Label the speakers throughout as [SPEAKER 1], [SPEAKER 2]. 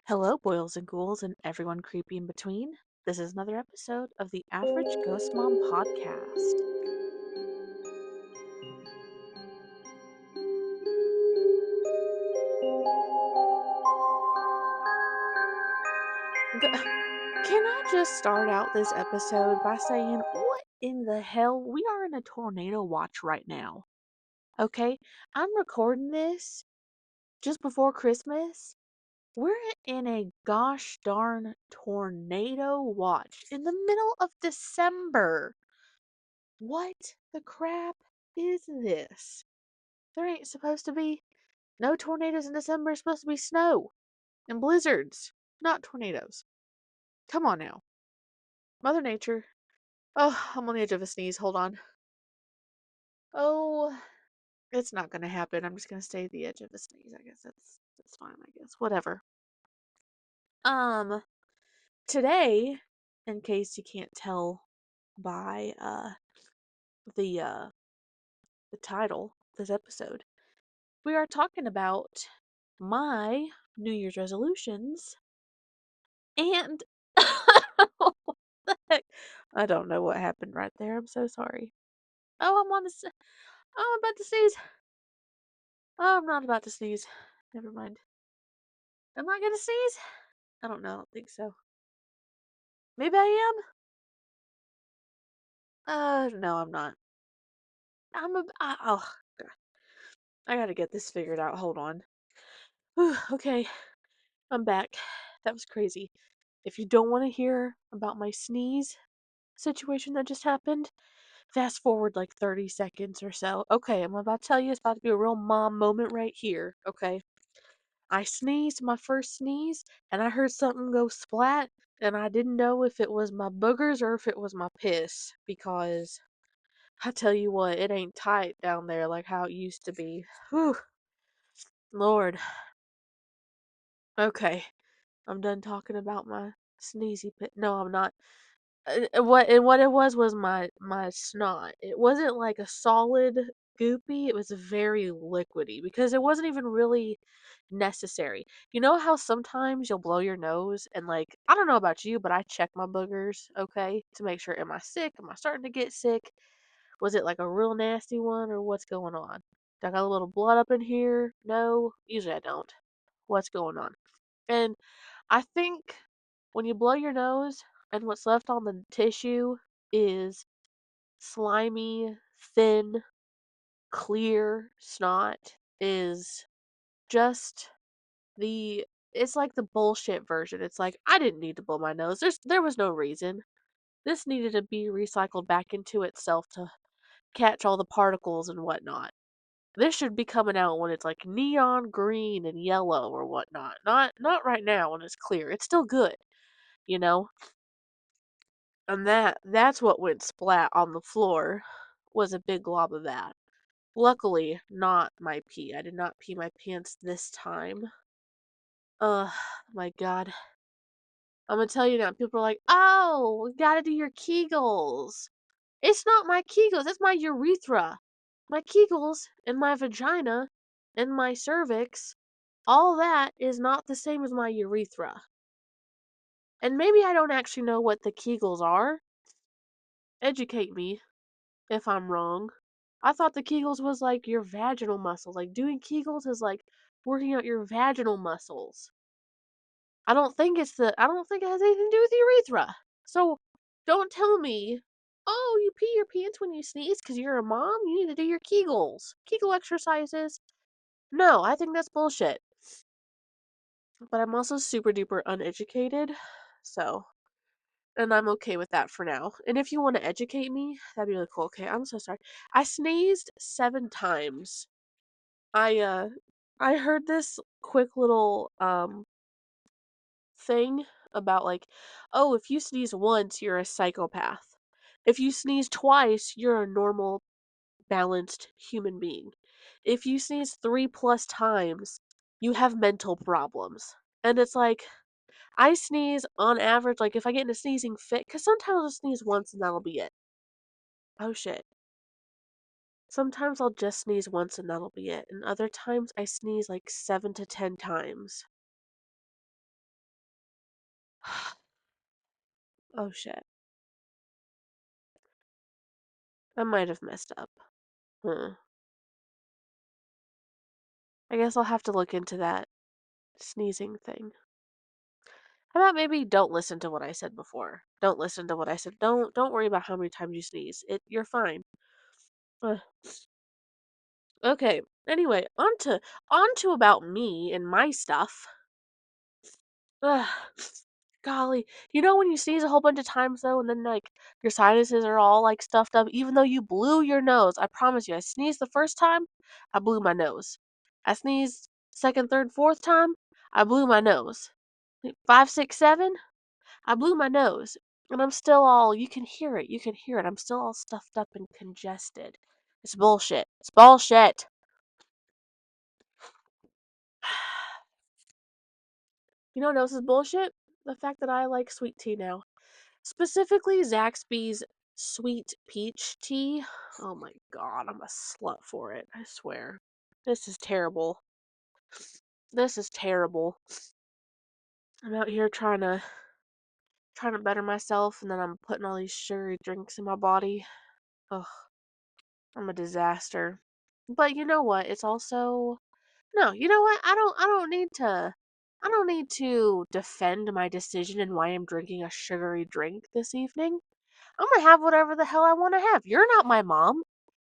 [SPEAKER 1] Hello, boils and ghouls, and everyone creepy in between. This is another episode of the Average Ghost Mom podcast. Can I just start out this episode by saying, what in the hell? We are in a tornado watch right now. Okay? I'm recording this just before Christmas. We're in a gosh darn tornado watch in the middle of December. What the crap is this? There ain't supposed to be no tornadoes in December. It's supposed to be snow and blizzards, not tornadoes. Come on now. Mother Nature. Oh, I'm on the edge of a sneeze. Hold on. Oh, it's not going to happen. I'm just going to stay at the edge of a sneeze. I guess that's fine, I guess. Whatever. Um, Today, in case you can't tell by the uh the title of this episode, we are talking about my New Year's resolutions and what the heck? I don't know what happened right there. I'm so sorry. Oh, I'm about to sneeze. Oh, I'm not about to sneeze. Never mind. Am I gonna sneeze? I don't know. I don't think so. Maybe I am. No, I'm not. Oh, God. I gotta get this figured out. Hold on. Whew, okay, I'm back. That was crazy. If you don't want to hear about my sneeze situation that just happened, fast forward like 30 seconds or so. Okay, I'm about to tell you it's about to be a real mom moment right here. Okay. I sneezed my first sneeze and I heard something go splat and I didn't know if it was my boogers or if it was my piss because I tell you what, it ain't tight down there like how it used to be. Whew, Lord. Okay, I'm done talking about my sneezy pit. No, I'm not. What it was my snot. It wasn't like a solid goopy. It was very liquidy because it wasn't even really necessary. You know how sometimes you'll blow your nose and like I don't know about you, but I check my boogers, okay, to make sure am I sick? Am I starting to get sick? Was it like a real nasty one or what's going on? Do I got a little blood up in here? No, usually I don't. What's going on? And I think when you blow your nose and what's left on the tissue is slimy, thin, clear snot is just the it's like the bullshit version. It's like I didn't need to blow my nose. There was no reason. This needed to be recycled back into itself to catch all the particles and whatnot. This should be coming out when it's like neon green and yellow or whatnot. Not right now when it's clear. It's still good, you know? And that's what went splat on the floor was a big glob of that. Luckily, not my pee. I did not pee my pants this time. Ugh, my God. I'm gonna tell you now, people are like, oh, we gotta do your Kegels. It's not my Kegels, it's my urethra. My Kegels and my vagina and my cervix, all that is not the same as my urethra. And maybe I don't actually know what the Kegels are. Educate me if I'm wrong. I thought the Kegels was like your vaginal muscles. Like doing Kegels is like working out your vaginal muscles. I don't think it has anything to do with the urethra. So don't tell me, oh, you pee your pants when you sneeze because you're a mom? You need to do your Kegels. Kegel exercises. No, I think that's bullshit. But I'm also super duper uneducated. So, and I'm okay with that for now. And if you want to educate me, that'd be really cool. Okay, I'm so sorry. I sneezed 7 times. I uh I heard this quick little thing about like, oh, if you sneeze once, you're a psychopath. If you sneeze twice, you're a normal, balanced human being. If you sneeze 3+ times, you have mental problems. And it's like, I sneeze on average, like if I get in a sneezing fit, because sometimes I'll just sneeze once and that'll be it. Oh shit. Sometimes I'll just sneeze once and that'll be it. And other times I sneeze like 7 to 10 times. Oh shit. I might have messed up. Hmm. I guess I'll have to look into that sneezing thing. How about maybe don't listen to what I said before? Don't listen to what I said. Don't worry about how many times you sneeze. You're fine. Ugh. Okay. Anyway, on to about me and my stuff. Ugh. Golly. You know when you sneeze a whole bunch of times though, and then like your sinuses are all like stuffed up, even though you blew your nose. I promise you, I sneezed the first time, I blew my nose. I sneezed second, third, fourth time, I blew my nose. Five, six, seven, I blew my nose. And I'm still all you can hear it, you can hear it. I'm still all stuffed up and congested. It's bullshit. It's bullshit. You know what else is bullshit? The fact that I like sweet tea now. Specifically, Zaxby's sweet peach tea. Oh my god, I'm a slut for it, I swear. This is terrible. This is terrible. I'm out here trying to better myself, and then I'm putting all these sugary drinks in my body. Ugh, I'm a disaster. But you know what? It's also no, you know what? I don't need to defend my decision and why I'm drinking a sugary drink this evening. I'm gonna have whatever the hell I want to have. You're not my mom.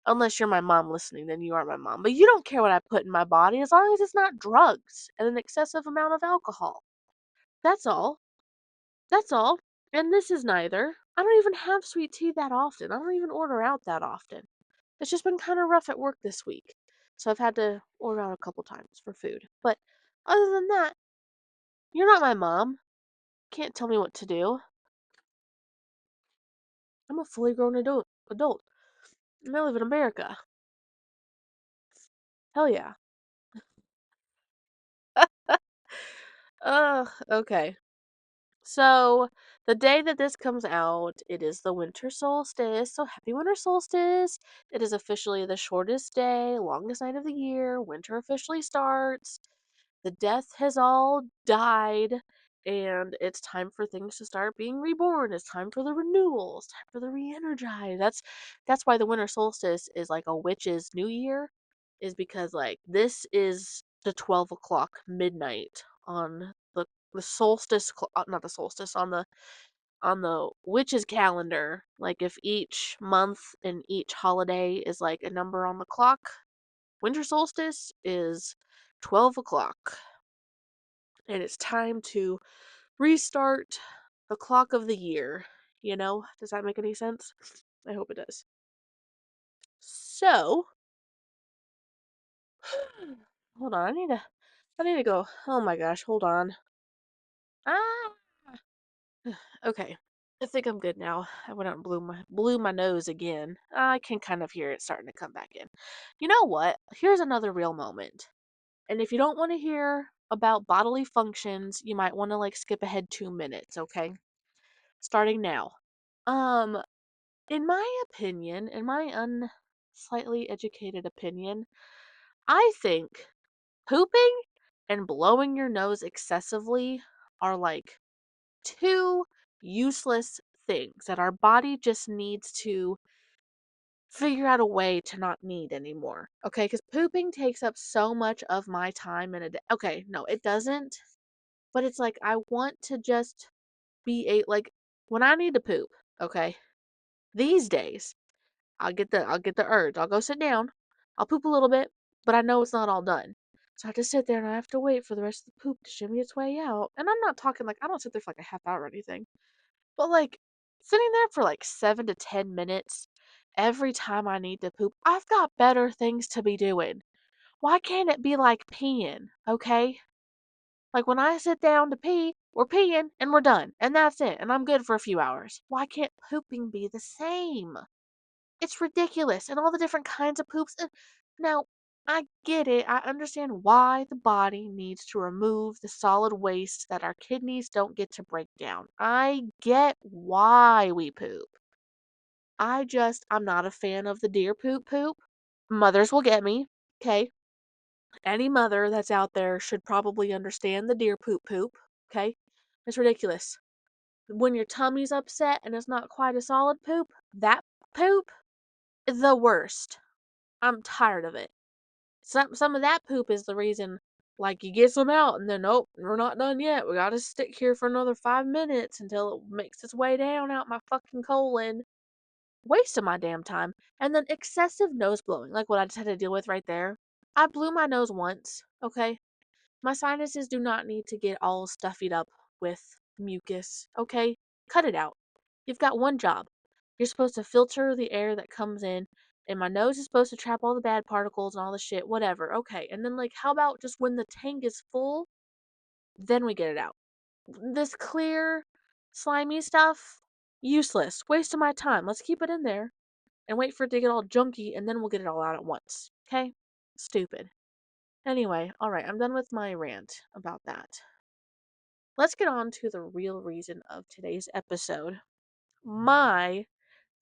[SPEAKER 1] Unless you're my mom listening, then you are my mom. But you don't care what I put in my body as long as it's not drugs and an excessive amount of alcohol. That's all. That's all. And this is neither. I don't even have sweet tea that often. I don't even order out that often. It's just been kind of rough at work this week. So I've had to order out a couple times for food. But other than that, you're not my mom. Can't tell me what to do. I'm a fully grown adult. And I live in America. Hell yeah. Ugh, okay. So, the day that this comes out, it is the winter solstice. So, happy winter solstice. It is officially the shortest day, longest night of the year. Winter officially starts. The death has all died, and it's time for things to start being reborn. It's time for the renewal. It's time for the re-energize. That's why the winter solstice is like a witch's new year, is because like this is the 12 o'clock midnight on the solstice, not the solstice, on the witch's calendar. Like if each month and each holiday is like a number on the clock, winter solstice is 12 o'clock, and it's time to restart the clock of the year. You know, does that make any sense? I hope it does. So, hold on, I need to go. Oh my gosh, hold on. Ah, okay. I think I'm good now. I went out and blew my nose again. I can kind of hear it starting to come back in. You know what? Here's another real moment. And if you don't want to hear about bodily functions, you might want to like skip ahead 2 minutes, okay? Starting now. Um, in my opinion, in my slightly educated opinion, I think pooping and blowing your nose excessively are like two useless things that our body just needs to figure out a way to not need anymore. Okay, because pooping takes up so much of my time in a day. Okay, no, it doesn't. But it's like I want to just be like when I need to poop. Okay, these days I'll get the urge. I'll go sit down. I'll poop a little bit, but I know it's not all done. So I have to sit there and I have to wait for the rest of the poop to shimmy its way out. And I'm not talking like I don't sit there for like a half hour or anything. But like sitting there for like 7 to 10 minutes every time I need to poop, I've got better things to be doing. Why can't it be like peeing, okay? Like when I sit down to pee, we're peeing and we're done. And that's it. And I'm good for a few hours. Why can't pooping be the same? It's ridiculous. And all the different kinds of poops. Now, I get it. I understand why the body needs to remove the solid waste that our kidneys don't get to break down. I get why we poop. I'm not a fan of the deer poop poop. Mothers will get me. Okay. Any mother that's out there should probably understand the deer poop poop. Okay. It's ridiculous. When your tummy's upset and it's not quite a solid poop, that poop is the worst. I'm tired of it. Some of that poop is the reason, like, you get some out and then, "Nope, we're not done yet. We gotta stick here for another 5 minutes until it makes its way down out my fucking colon." Wasting my damn time. And then excessive nose blowing, like what I just had to deal with right there. I blew my nose once, okay? My sinuses do not need to get all stuffied up with mucus, okay? Cut it out. You've got one job. You're supposed to filter the air that comes in, and my nose is supposed to trap all the bad particles and all the shit, whatever. Okay. And then, like, how about just when the tank is full, then we get it out? This clear, slimy stuff, useless. Waste of my time. Let's keep it in there and wait for it to get all junky, and then we'll get it all out at once. Okay? Stupid. Anyway, alright, I'm done with my rant about that. Let's get on to the real reason of today's episode. My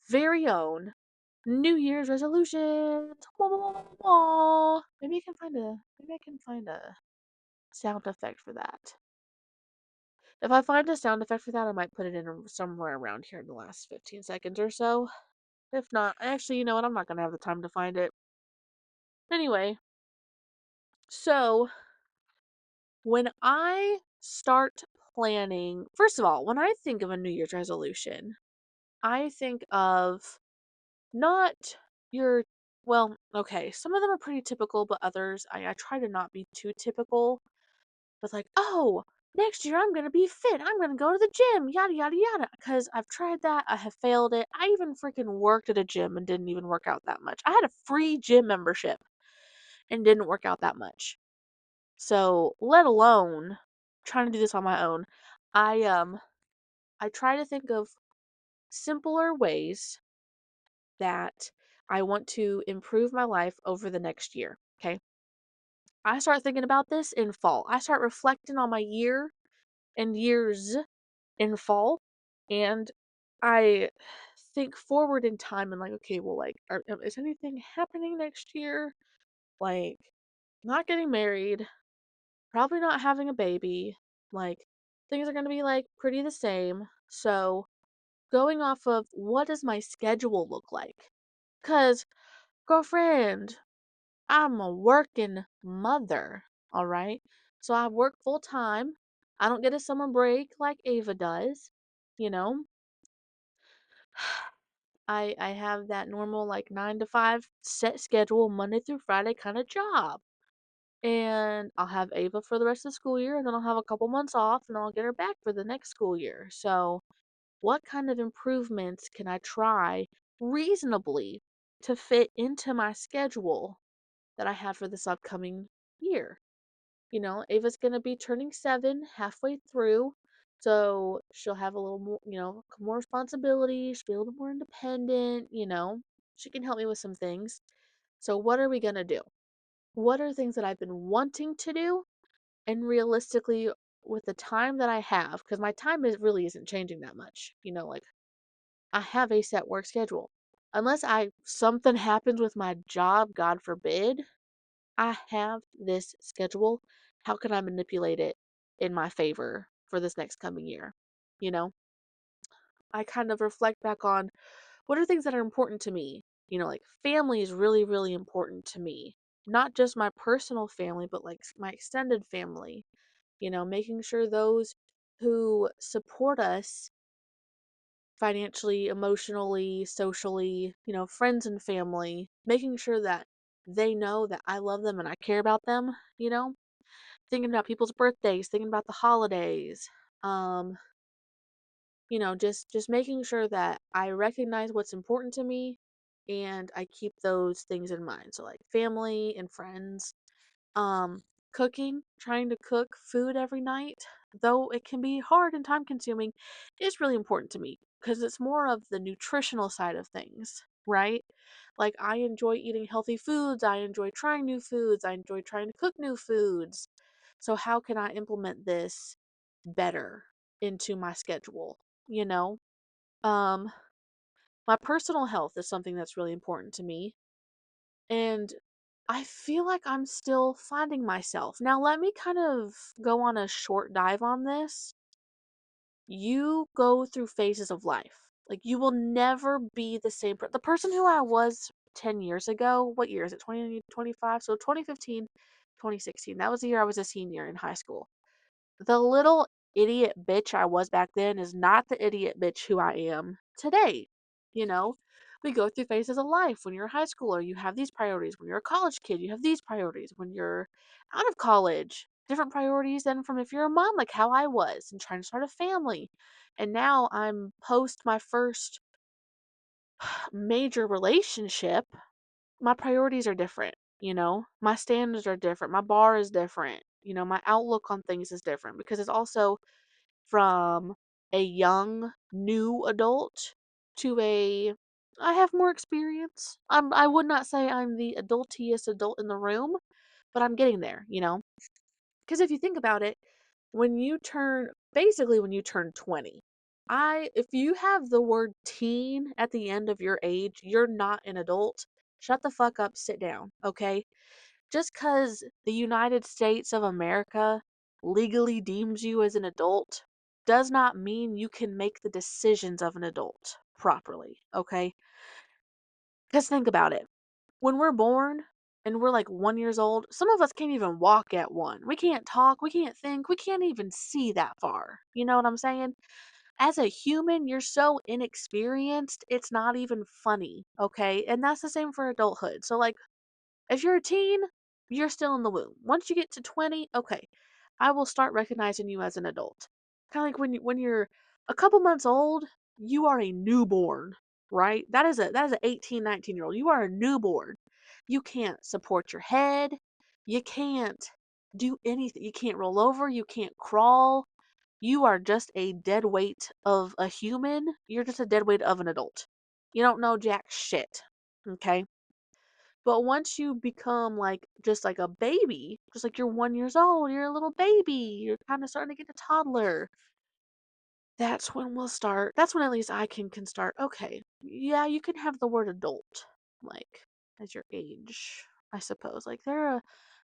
[SPEAKER 1] very own New Year's resolutions. Maybe I can find a sound effect for that. If I find a sound effect for that, I might put it in somewhere around here in the last 15 seconds or so. If not, actually, you know what? I'm not gonna have the time to find it. Anyway, so when I start planning, first of all, when I think of a New Year's resolution, I think of not your, well, okay, some of them are pretty typical, but others, I try to not be too typical. With like, oh, next year I'm going to be fit. I'm going to go to the gym, yada, yada, yada. Because I've tried that. I have failed it. I even freaking worked at a gym and didn't even work out that much. I had a free gym membership and didn't work out that much. So, let alone trying to do this on my own, I I try to think of simpler ways that I want to improve my life over the next year. Okay. I start thinking about this in fall. I start reflecting on my year and years in fall, and I think forward in time and like, okay, well, like, is anything happening next year? Like, not getting married, probably not having a baby. Like, things are going to be like pretty the same. So, going off of what does my schedule look like? Because, girlfriend, I'm a working mother, all right? So, I work full time. I don't get a summer break like Ava does, you know? I have that normal like 9 to 5 set schedule, Monday through Friday kind of job. And I'll have Ava for the rest of the school year, and then I'll have a couple months off, and I'll get her back for the next school year. So, what kind of improvements can I try reasonably to fit into my schedule that I have for this upcoming year? Ava's going to be turning 7 halfway through. So she'll have a little more, more responsibility. She'll be a little more independent. She can help me with some things. So, what are we going to do? What are things that I've been wanting to do? And realistically, with the time that I have, because my time really isn't changing that much. Like, I have a set work schedule. Unless something happens with my job, God forbid, I have this schedule. How can I manipulate it in my favor for this next coming year? You know, I kind of reflect back on what are things that are important to me. Like family is really, really important to me. Not just my personal family, but like my extended family. Making sure those who support us financially, emotionally, socially, friends and family, making sure that they know that I love them and I care about them. Thinking about people's birthdays, thinking about the holidays. Um, just making sure that I recognize what's important to me and I keep those things in mind. So like family and friends. Um, Cooking, trying to cook food every night, though it can be hard and time consuming, is really important to me because it's more of the nutritional side of things, right? Like I enjoy eating healthy foods, I enjoy trying new foods, I enjoy trying to cook new foods. So how can I implement this better into my schedule, you know? Um my personal health is something that's really important to me, and I feel like I'm still finding myself. Now let me kind of go on a short dive on this. you go through phases of life. Like you will never be the same the person who I was 10 years ago. What year is it? 2025. So 2015, 2016. That was the year I was a senior in high school. The little idiot bitch I was back then is not the idiot bitch who I am today. You know, we go through phases of life. When you're a high schooler, you have these priorities. When you're a college kid, you have these priorities. When you're out of college, different priorities than from if you're a mom, like how I was, and trying to start a family. And now I'm post my first major relationship. My priorities are different. My standards are different. My bar is different. My outlook on things is different because it's also from a young, new adult to a I have more experience. I would not say I'm the adultiest adult in the room, but I'm getting there. Because if you think about it, when you turn 20, if you have the word teen at the end of your age, you're not an adult. Shut the fuck up, sit down, okay? Just because the United States of America legally deems you as an adult does not mean you can make the decisions of an adult properly, okay? Because think about it. When we're born and we're like 1 years old, some of us can't even walk at one. We can't talk, we can't think, we can't even see that far. You know what I'm saying? As a human, you're so inexperienced, it's not even funny, okay? And that's the same for adulthood. So, like, if you're a teen, you're still in the womb. Once you get to 20, okay, I will start recognizing you as an adult. Kind of like when you're a couple months old, you are a newborn, right? That is a 18, 19-year-old. You are a newborn. You can't support your head. You can't do anything. You can't roll over, you can't crawl. You are just a dead weight of a human. You're just a dead weight of an adult. You don't know jack shit. Okay? But once you become like just like a baby, just like you're 1 years old, you're a little baby, you're kind of starting to get a toddler. That's when at least I can start. Okay, yeah, you can have the word adult, like as your age, I suppose. Like they're a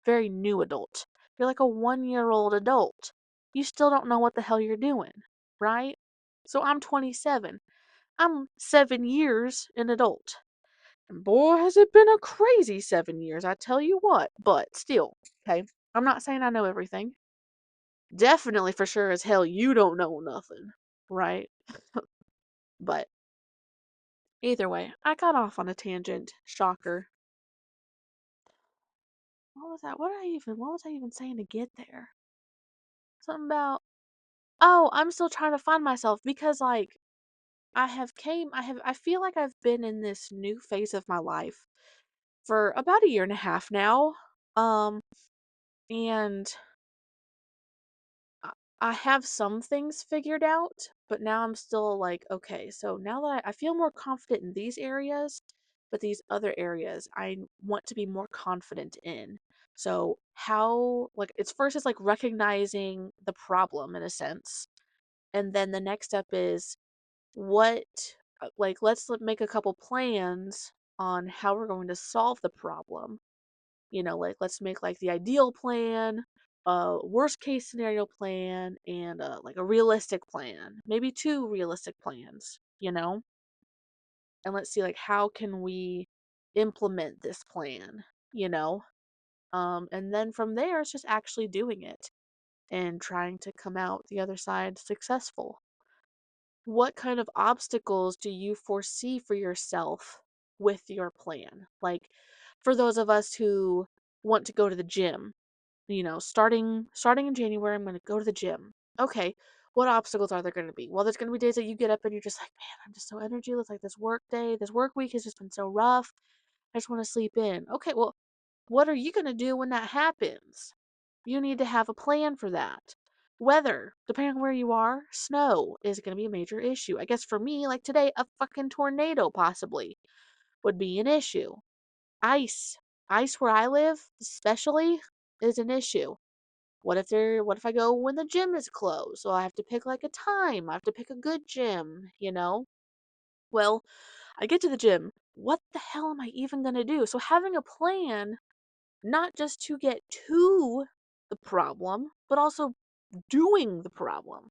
[SPEAKER 1] very new adult. You're like a 1 year old adult. You still don't know what the hell you're doing, right? So I'm 27. I'm 7 years an adult. And boy, has it been a crazy 7 years, I tell you what. But still, okay, I'm not saying I know everything. Definitely for sure as hell, you don't know nothing, right? But either way, I got off on a tangent. Shocker. What was that? What was I even saying to get there? Something about, oh, I'm still trying to find myself because, like, I feel like I've been in this new phase of my life for about a year and a half now. Um, and I I have some things figured out, but now I'm still like, okay, so now that I feel more confident in these areas, but these other areas I want to be more confident in. So like, it's like recognizing the problem in a sense. And then the next step is what, like, make a couple plans on how we're going to solve the problem. Like let's make like the ideal plan, a worst case scenario plan, and like a realistic plan. Maybe two realistic plans. And let's see like how can we implement this plan, you know? And then from there it's just actually doing it and trying to come out the other side successful. What kind of obstacles do you foresee for yourself with your plan? Like for those of us who want to go to the gym, starting in January, I'm going to go to the gym. Okay, what obstacles are there going to be? Well, there's going to be days that you get up and you're just like, man, I'm just so energyless. Like this work week has just been so rough. I just want to sleep in. Okay, well, what are you going to do when that happens? You need to have a plan for that. Weather, depending on where you are, snow is going to be a major issue. I guess for me, like today, a fucking tornado possibly would be an issue. Ice. Ice where I live, especially, is an issue. What if I go when the gym is closed? So I have to pick like a time. I have to pick a good gym? Well, I get to the gym. What the hell am I even going to do? So having a plan, not just to get to the problem, but also doing the problem,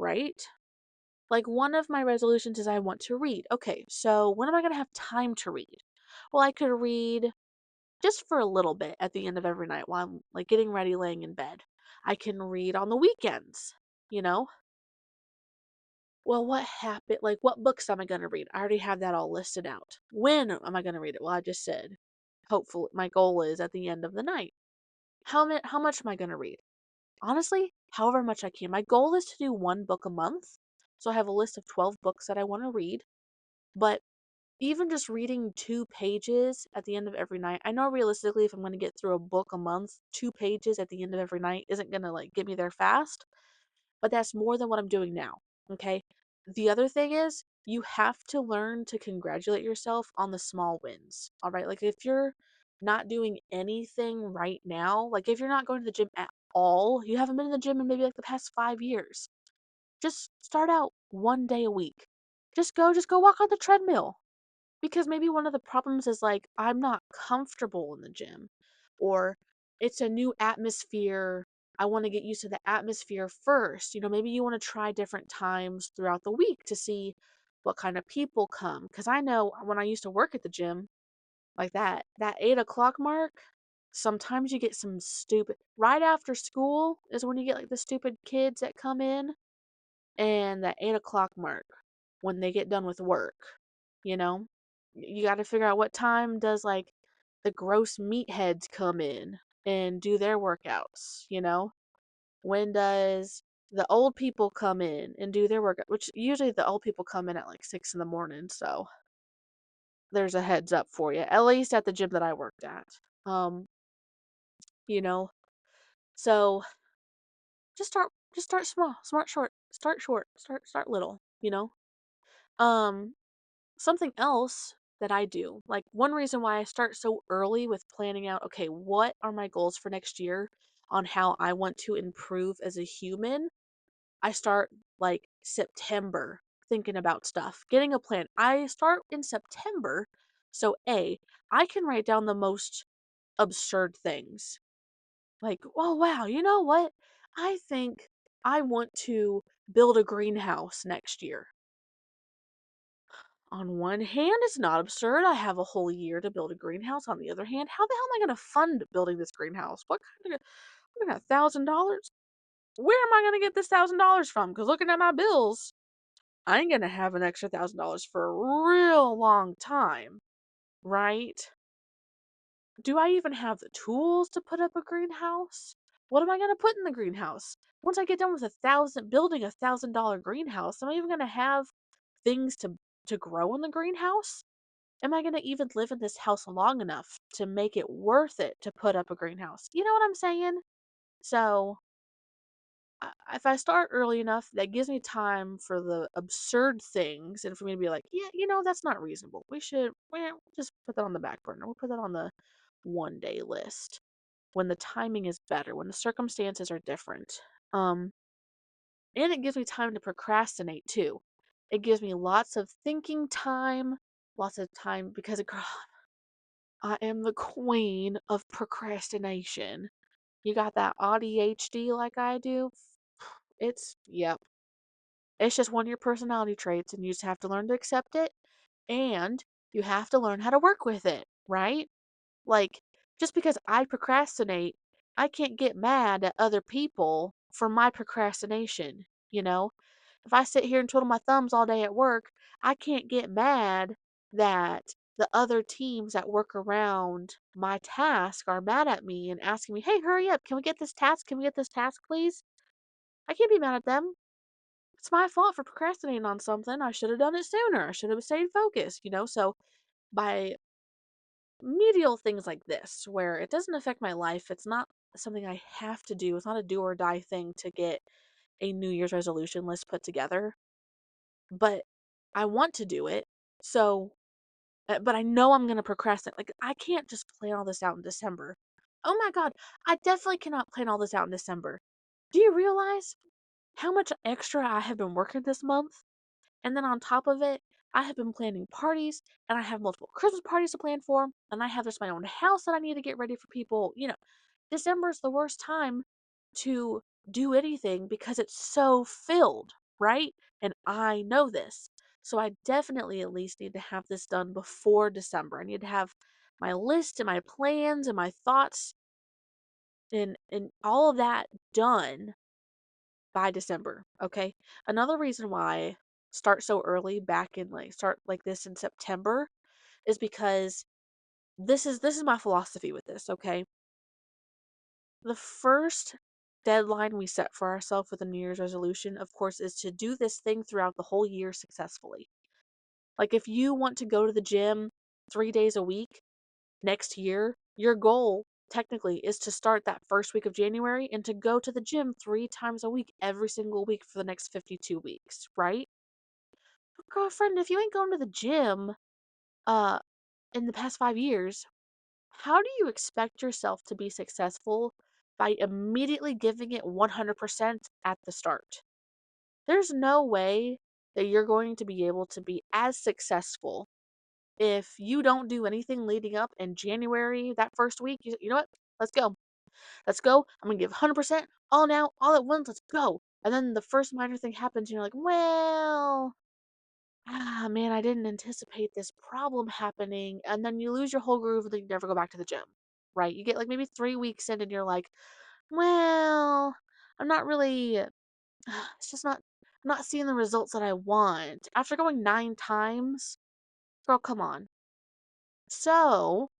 [SPEAKER 1] right? Like one of my resolutions is I want to read. Okay, so when am I going to have time to read? Well, I could read just for a little bit at the end of every night while I'm like getting ready laying in bed. I can read on the weekends, you know? Well, what happened? Like, what books am I going to read? I already have that all listed out. When am I going to read it? Well, I just said, hopefully, my goal is at the end of the night. How much am I going to read? Honestly, however much I can. My goal is to do one book a month. So I have a list of 12 books that I want to read. But even just reading 2 pages at the end of every night, I know realistically if I'm going to get through a book a month, 2 pages at the end of every night isn't going to like get me there fast, but that's more than what I'm doing now. Okay. The other thing is you have to learn to congratulate yourself on the small wins. All right. Like if you're not doing anything right now, like if you're not going to the gym at all, you haven't been in the gym in maybe like the past 5 years, just start out 1 day a week. Just go walk on the treadmill. Because maybe one of the problems is like, I'm not comfortable in the gym, or it's a new atmosphere. I want to get used to the atmosphere first. Maybe you want to try different times throughout the week to see what kind of people come. Because I know when I used to work at the gym, like that 8 o'clock mark, sometimes you get some stupid, right after school is when you get like the stupid kids that come in, and that 8 o'clock mark when they get done with work, you know? You got to figure out what time does like the gross meatheads come in and do their workouts. When does the old people come in and do their workout, which usually the old people come in at like 6 in the morning, so there's a heads up for you, at least at the gym that I worked at. Um, you know, so just start small, start little. Um, Something else that I do, like one reason why I start so early with planning out, okay, what are my goals for next year on how I want to improve as a human? I start like September thinking about stuff, getting a plan. I start in September. So, I can write down the most absurd things. Like, oh, wow, you know what? I think I want to build a greenhouse next year. On one hand, it's not absurd. I have a whole year to build a greenhouse. On the other hand, how the hell am I going to fund building this greenhouse? What kind of I'm gonna $1,000? Where am I going to get this $1,000 from? Because looking at my bills, I ain't going to have an extra $1,000 for a real long time, right? Do I even have the tools to put up a greenhouse? What am I going to put in the greenhouse? Once I get done with building $1,000 greenhouse, am I even going to have things to grow in the greenhouse? Am I going to even live in this house long enough to make it worth it to put up a greenhouse? You know what I'm saying? So, if I start early enough, that gives me time for the absurd things and for me to be like, yeah, that's not reasonable. We'll just put that on the back burner. We'll put that on the 1 day list when the timing is better, when the circumstances are different. Um, and it gives me time to procrastinate too. It gives me lots of thinking time, lots of time because I am the queen of procrastination. You got that ADHD like I do? Yep. It's just one of your personality traits, and you just have to learn to accept it, and you have to learn how to work with it, right? Like, just because I procrastinate, I can't get mad at other people for my procrastination, you know? If I sit here and twiddle my thumbs all day at work, I can't get mad that the other teams that work around my task are mad at me and asking me, hey, hurry up. Can we get this task? Can we get this task, please? I can't be mad at them. It's my fault for procrastinating on something. I should have done it sooner. I should have stayed focused. So by medial things like this, where it doesn't affect my life, it's not something I have to do. It's not a do or die thing to get a New Year's resolution list put together, but I want to do it. So, but I know I'm going to procrastinate. Like, I can't just plan all this out in December. Oh my God, I definitely cannot plan all this out in December. Do you realize how much extra I have been working this month? And then on top of it, I have been planning parties and I have multiple Christmas parties to plan for. And I have just my own house that I need to get ready for people. December is the worst time to do anything because it's so filled, right? And I know this. So I definitely at least need to have this done before December. I need to have my list and my plans and my thoughts and all of that done by December, okay? Another reason why start so early back in like start like this in September is because this is my philosophy with this, okay? The first deadline we set for ourselves with a New Year's resolution, of course, is to do this thing throughout the whole year successfully. Like if you want to go to the gym 3 days a week next year, your goal technically is to start that first week of January and to go to the gym 3 times a week every single week for the next 52 weeks, right? But girlfriend, if you ain't going to the gym uh in the past 5 years, how do you expect yourself to be successful by immediately giving it 100% at the start? There's no way that you're going to be able to be as successful if you don't do anything leading up in January, that first week. You know what? Let's go. Let's go. I'm going to give 100% all now, all at once. Let's go. And then the first minor thing happens, and you're like, well, man, I didn't anticipate this problem happening. And then you lose your whole groove and then you never go back to the gym, right? You get like maybe 3 weeks in and you're like, well, I'm not really, it's just not, I'm not seeing the results that I want. After going 9 times, girl, come on. So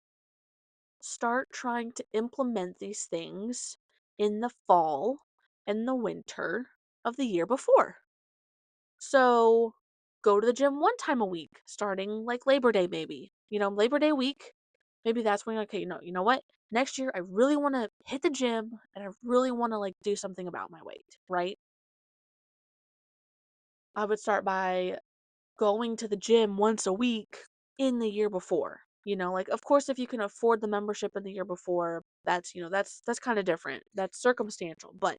[SPEAKER 1] start trying to implement these things in the fall and the winter of the year before. So go to the gym 1 time a week, starting like Labor Day, maybe. Labor Day week. Maybe that's when you're like, okay, you know what? Next year I really want to hit the gym and I really want to like do something about my weight, right? I would start by going to the gym once a week in the year before. Like of course if you can afford the membership in the year before, that's kind of different. That's circumstantial, but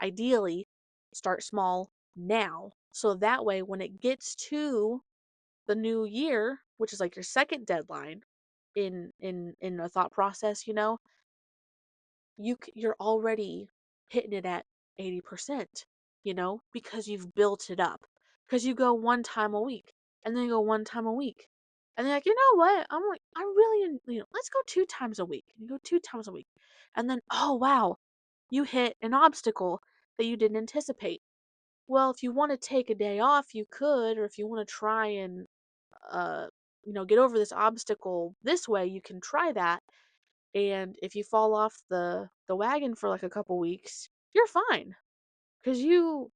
[SPEAKER 1] ideally start small now. So that way when it gets to the new year, which is like your second deadline in a thought process, you're already hitting it at 80%, because you've built it up. Because you go 1 time a week, and then you go 1 time a week. And they're like, you know what? I'm like, I really, let's go 2 times a week. And you go 2 times a week. And then, oh, wow, you hit an obstacle that you didn't anticipate. Well, if you want to take a day off, you could, or if you want to try and, uh, get over this obstacle this way, you can try that. And if you fall off the wagon for like a couple weeks, you're fine because you're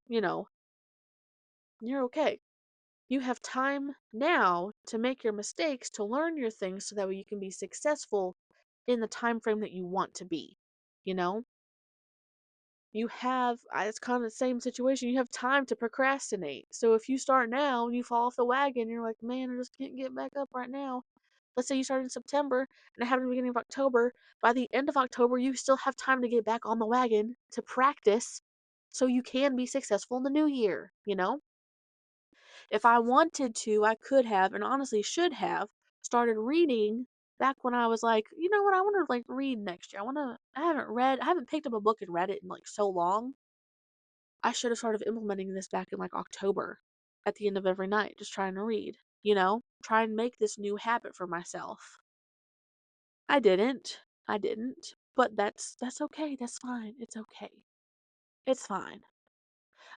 [SPEAKER 1] okay. You have time now to make your mistakes, to learn your things so that way you can be successful in the time frame that you want to be. You know? It's kind of the same situation. You have time to procrastinate. So if you start now and you fall off the wagon, you're like, man, I just can't get back up right now. Let's say you started in September and it happened at the beginning of October. By the end of October, you still have time to get back on the wagon to practice so you can be successful in the new year? If I wanted to, I could have, and honestly should have, started reading back when I was like, you know what, I want to like read next year. I haven't picked up a book and read it in like so long. I should have started implementing this back in like October at the end of every night, just trying to read. Try and make this new habit for myself. I didn't. I didn't. But that's okay. That's fine. It's okay. It's fine.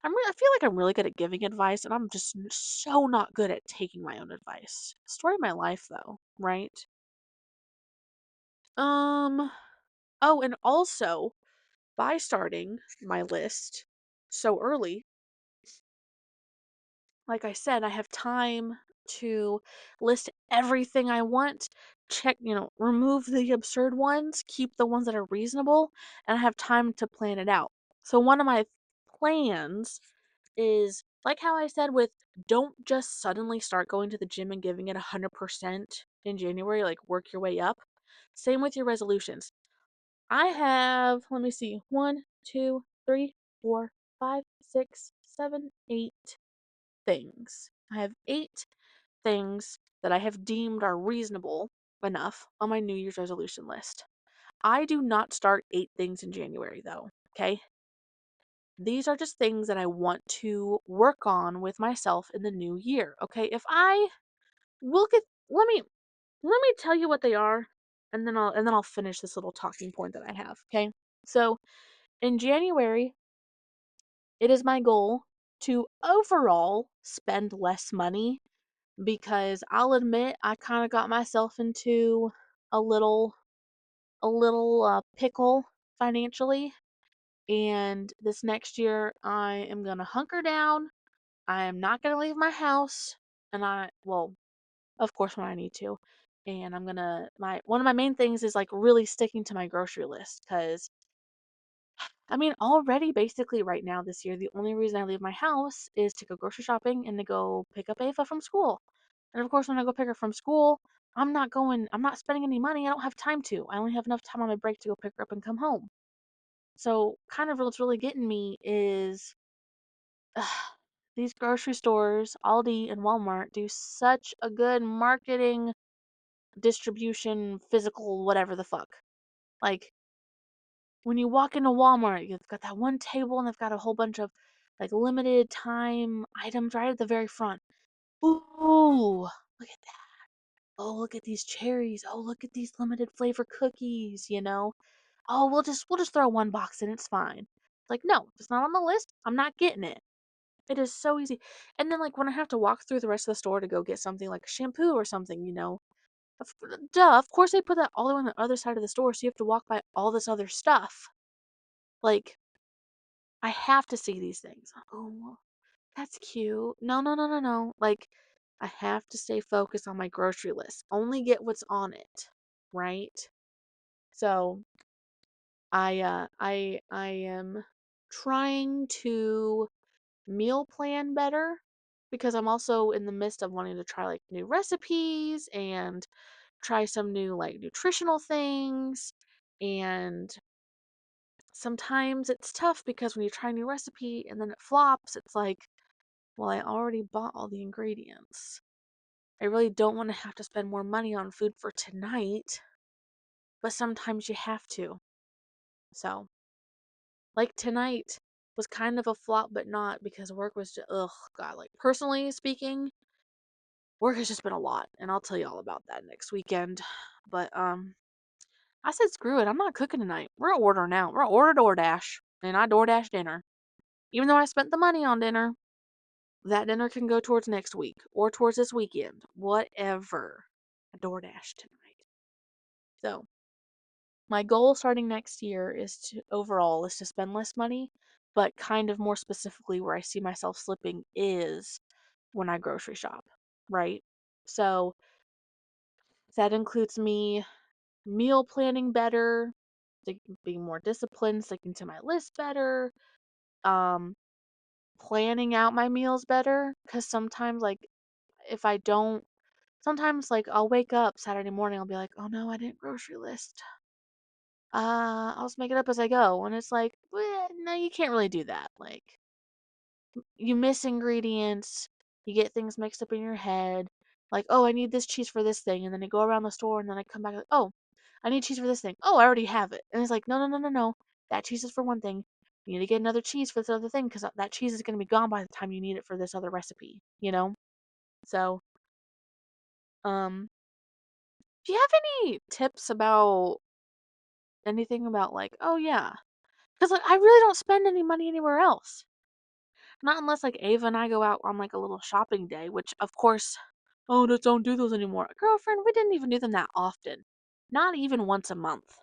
[SPEAKER 1] I feel like I'm really good at giving advice and I'm just so not good at taking my own advice. Story of my life though, right? Um oh, and also by starting my list so early, like I said, I have time to list everything I want, check, remove the absurd ones, keep the ones that are reasonable, and I have time to plan it out. So one of my plans is like how I said with don't just suddenly start going to the gym and giving it 100% in January, like work your way up. Same with your resolutions. I have, let me see, 1, 2, 3, 4, 5, 6, 7, 8 things. I have 8 things that I have deemed are reasonable enough on my New Year's resolution list. I do not start 8 things in January though, okay? these are just things that I want to work on with myself in the new year. Okay. If I will get, let me tell you what they are, and then I'll finish this little talking point that I have. Okay. So in January, it is my goal to overall spend less money because I'll admit I kind of got myself into a little pickle financially, and this next year I am going to hunker down. I am not going to leave my house, and well, of course when I need to. And I'm going to my one of my main things is like really sticking to my grocery list cuz I mean, already basically right now this year, the only reason I leave my house is to go grocery shopping and to go pick up Ava from school. And of course, when I go pick her from school, I'm not spending any money. I don't have time to. I only have enough time on my break to go pick her up and come home. So, kind of what's really getting me is these grocery stores, Aldi and Walmart, do such a good marketing, distribution, physical, whatever the fuck. Like, when you walk into Walmart, you've got that one table and they've got a whole bunch of like limited time items right at the very front. Ooh, look at that. Oh, look at these cherries. Oh, look at these limited flavor cookies, you know? Oh, we'll just throw one box in, it's fine. It's like, no, if it's not on the list, I'm not getting it. It is so easy. And then like when I have to walk through the rest of the store to go get something like a shampoo or something, of, duh, of course they put that all the way on the other side of the store, so you have to walk by all this other stuff. Like, I have to see these things. Oh, that's cute. No, no, no, no, no. Like, I have to stay focused on my grocery list. Only get what's on it, right? So, I am trying to meal plan better because I'm also in the midst of wanting to try like new recipes and try some new like nutritional things. And sometimes it's tough because when you try a new recipe and then it flops, it's like, well, I already bought all the ingredients. I really don't want to have to spend more money on food for tonight, but sometimes you have to. So, like tonight was kind of a flop, but not because work was just, ugh, God, like personally speaking, work has just been a lot, and I'll tell you all about that next weekend. But, I said, screw it, I'm not cooking tonight. We're gonna order now. We're gonna order DoorDash, and I DoorDash dinner. Even though I spent the money on dinner, that dinner can go towards next week or towards this weekend. Whatever. A DoorDash tonight. So, my goal starting next year is to spend less money, but kind of more specifically where I see myself slipping is when I grocery shop, right? So, that includes me meal planning better, being more disciplined, sticking to my list better, um, planning out my meals better. Because sometimes, like, if I don't, sometimes, like, I'll wake up Saturday morning, I'll be like, oh no, I didn't grocery list. I'll just make it up as I go. And it's like, no, you can't really do that. Like, you miss ingredients, you get things mixed up in your head. Like, oh, I need this cheese for this thing. And then I go around the store and then I come back like, oh, I need cheese for this thing. Oh, I already have it. And it's like, no, no, no, no, no. That cheese is for one thing. You need to get another cheese for this other thing because that cheese is going to be gone by the time you need it for this other recipe, you know? So, um, do you have any tips about anything about like, oh yeah, because like I really don't spend any money anywhere else. Not unless like Ava and I go out on like a little shopping day, which of course, oh, just don't do those anymore. Girlfriend, we didn't even do them that often. Not even once a month.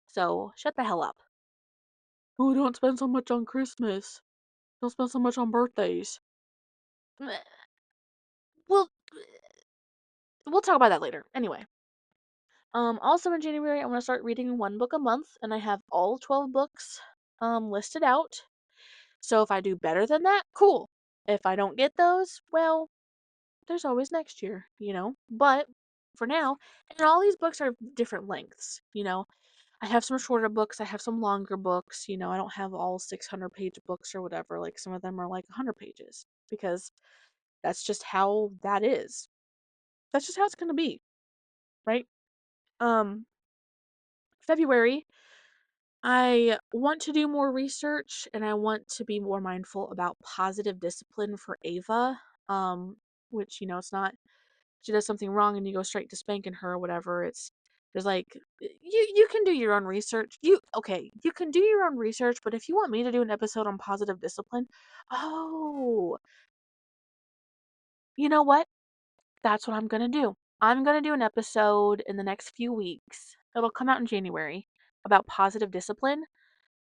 [SPEAKER 1] So shut the hell up. Oh, don't spend so much on Christmas. Don't spend so much on birthdays. We'll we'll talk about that later. Anyway. Also in January I want to start reading one book a month and I have all 12 books listed out. So if I do better than that, cool. If I don't get those, well, there's always next year. But for now, and all these books are different lengths. I have some shorter books, I have some longer books. I don't have all 600-page books or whatever. Like some of them are like 100 pages because that's just how that is. That's just how it's going to be, right? Um February, I want to do more research and I want to be more mindful about positive discipline for Ava. Um, which, it's not she does something wrong and you go straight to spanking her or whatever. There's like you can do your own research. You can do your own research, but if you want me to do an episode on positive discipline, oh, you know what? That's what I'm gonna do. I'm gonna do an episode in the next few weeks. It'll come out in January about positive discipline,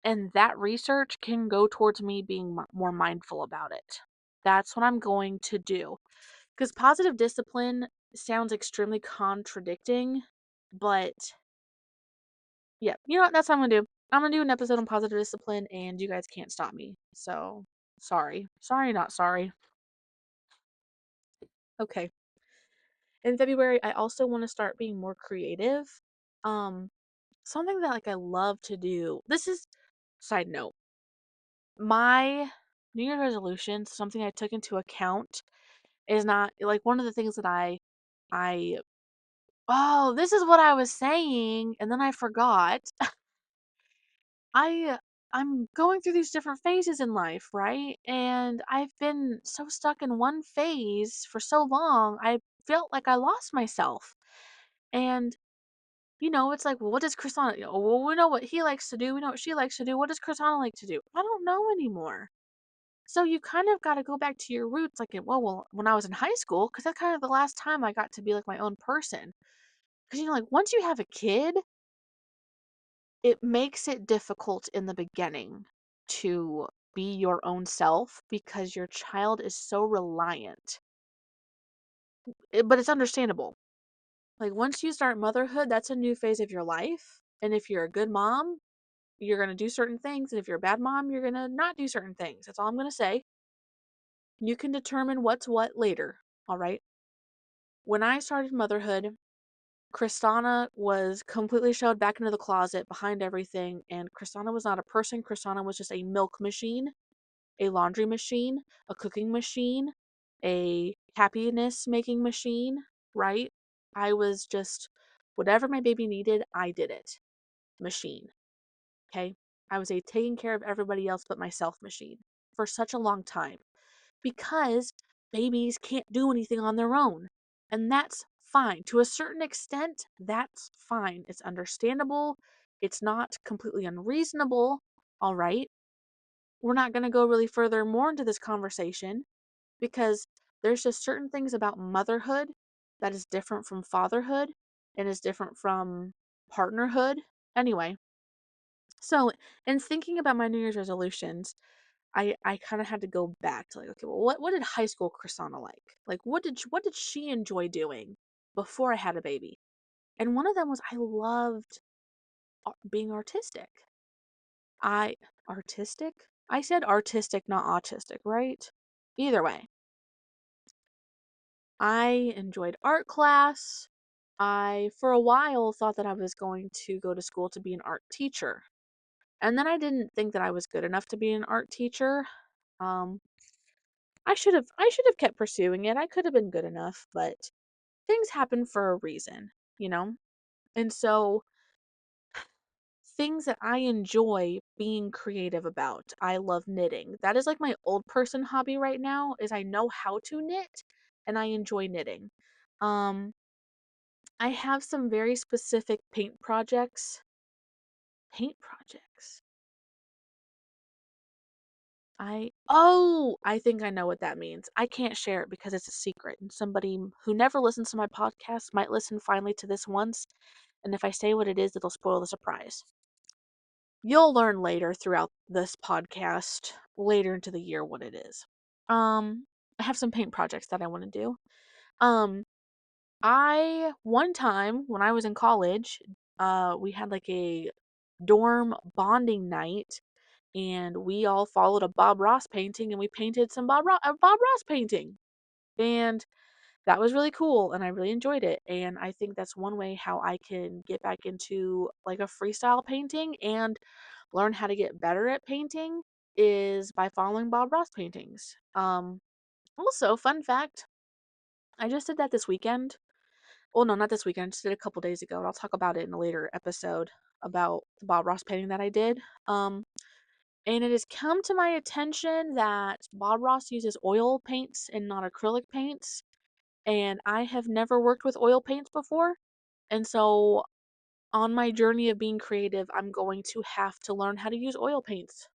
[SPEAKER 1] and that research can go towards me being more mindful about it. That's what I'm going to do. Because positive discipline sounds extremely contradicting, but yeah, you know what? That's what I'm gonna do. I'm gonna do an episode on positive discipline, and you guys can't stop me. So, sorry. Sorry, not sorry. Okay. In February, I also want to start being more creative. Um, Something that like I love to do. This is side note. My New Year's resolution, something I took into account, is not like one of the things that I oh, this is what I was saying, and then I forgot. I I'm going through these different phases in life, right? And I've been so stuck in one phase for so long, I felt like I lost myself. And it's like, well, what does Chrisana, well, we know what he likes to do, we know what she likes to do. What does Chrisana like to do? I don't know anymore. So you kind of got to go back to your roots, like, well, when I was in high school, because that's kind of the last time I got to be like my own person. Because like once you have a kid, it makes it difficult in the beginning to be your own self because your child is so reliant. But it's understandable. Like once you start motherhood, that's a new phase of your life. And if you're a good mom, you're going to do certain things. And if you're a bad mom, you're going to not do certain things. That's all I'm going to say. You can determine what's what later. All right. When I started motherhood, Kristana was completely shoved back into the closet behind everything. And Kristana was not a person. Kristana was just a milk machine, a laundry machine, a cooking machine, a happiness making machine, right? I was just whatever my baby needed, I did it. Machine. Okay? I was a taking care of everybody else but myself machine for such a long time because babies can't do anything on their own. And that's fine. To a certain extent, that's fine. It's understandable. It's not completely unreasonable. All right. We're not going to go really further more into this conversation because there's just certain things about motherhood that is different from fatherhood and is different from partnerhood. Anyway, so in thinking about my New Year's resolutions, I kind of had to go back to like, okay, well, what did high school Chrisana like? Like, what did she enjoy doing before I had a baby? And one of them was I loved being artistic. I artistic? I said artistic, not autistic, right? Either way, I enjoyed art class. I, for a while, thought that I was going to go to school to be an art teacher. And then I didn't think that I was good enough to be an art teacher. Um, I should have kept pursuing it. I could have been good enough, but things happen for a reason, you know? And so things that I enjoy being creative about. I love knitting. That is like my old person hobby right now is I know how to knit and I enjoy knitting. Um I have some very specific paint projects. Paint projects. I think I know what that means. I can't share it because it's a secret and somebody who never listens to my podcast might listen finally to this once, and if I say what it is, it'll spoil the surprise. You'll learn later throughout this podcast, later into the year what it is. Um I have some paint projects that I want to do. Um I one time when I was in college, we had like a dorm bonding night and we all followed a Bob Ross painting and we painted some a Bob Ross painting. And that was really cool and I really enjoyed it. And I think that's one way how I can get back into like a freestyle painting and learn how to get better at painting is by following Bob Ross paintings. Also, fun fact, I just did that this weekend. Well, no, not this weekend. I just did it a couple days ago, and I'll talk about it in a later episode. about the Bob Ross painting that I did. Um, and it has come to my attention that Bob Ross uses oil paints and not acrylic paints, and I have never worked with oil paints before. And so on my journey of being creative, I'm going to have to learn how to use oil paints.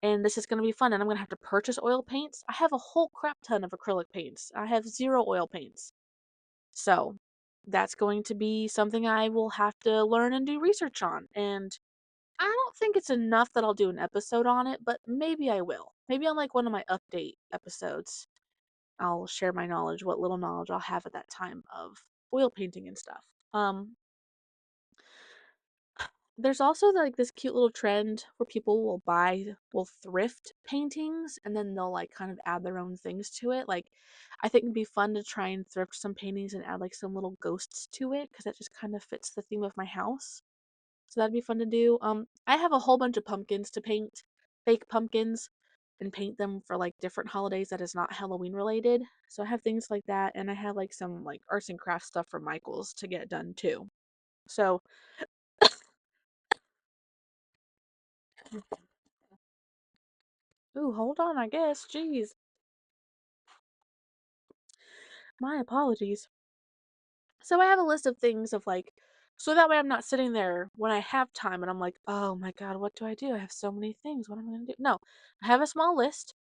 [SPEAKER 1] And this is going to be fun, and I'm going to have to purchase oil paints. I have a whole crap ton of acrylic paints. I have zero oil paints. So, that's going to be something I will have to learn and do research on. And I don't think it's enough that I'll do an episode on it, but maybe I will. Maybe on like one of my update episodes, I'll share my knowledge, what little knowledge I'll have at that time of oil painting and stuff. There's also like this cute little trend where people will thrift paintings and then they'll like kind of add their own things to it. Like, I think it'd be fun to try and thrift some paintings and add like some little ghosts to it because that just kind of fits the theme of my house. So that'd be fun to do. I have a whole bunch of pumpkins to paint, fake pumpkins, and paint them for like different holidays that is not Halloween related. So I have things like that, and I have like some like arts and crafts stuff for Michaels to get done too. So, ooh, hold on, I guess. Jeez, my apologies. So I have a list of things of like, so that way I'm not sitting there when I have time and I'm like, oh my God, what do I do? I have so many things. What am I gonna do? No, I have a small list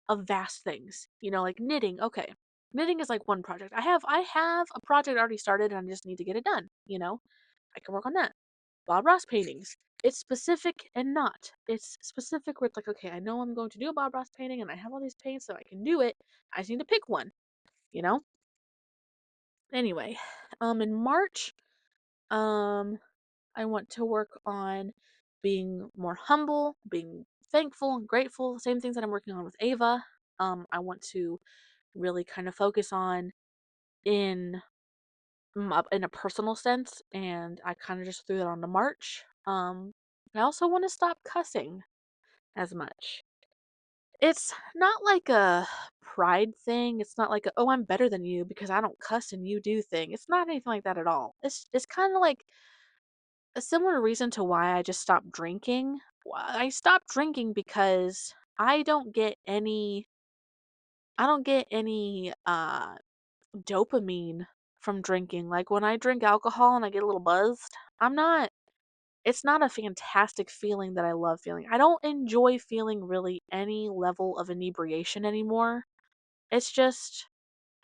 [SPEAKER 1] of vast things. You know, like knitting. Okay, knitting is like one project. I have a project already started and I just need to get it done. You know, I can work on that. Bob Ross paintings. It's specific and not. It's specific where it's like, okay, I know I'm going to do a Bob Ross painting and I have all these paints so I can do it. I just need to pick one. You know. Anyway, in March, um, I want to work on being more humble, being thankful and grateful. Same things that I'm working on with Ava. I want to really kind of focus on in in a personal sense, and I kind of just threw that on to March. I also want to stop cussing as much. It's not like a pride thing. It's not like a, oh, I'm better than you because I don't cuss and you do thing. It's not anything like that at all. It's kind of like a similar reason to why I just stopped drinking. I stopped drinking because I don't get any dopamine from drinking. Like when I drink alcohol and I get a little buzzed, I'm not it's not a fantastic feeling that I love feeling. I don't enjoy feeling really any level of inebriation anymore. It's just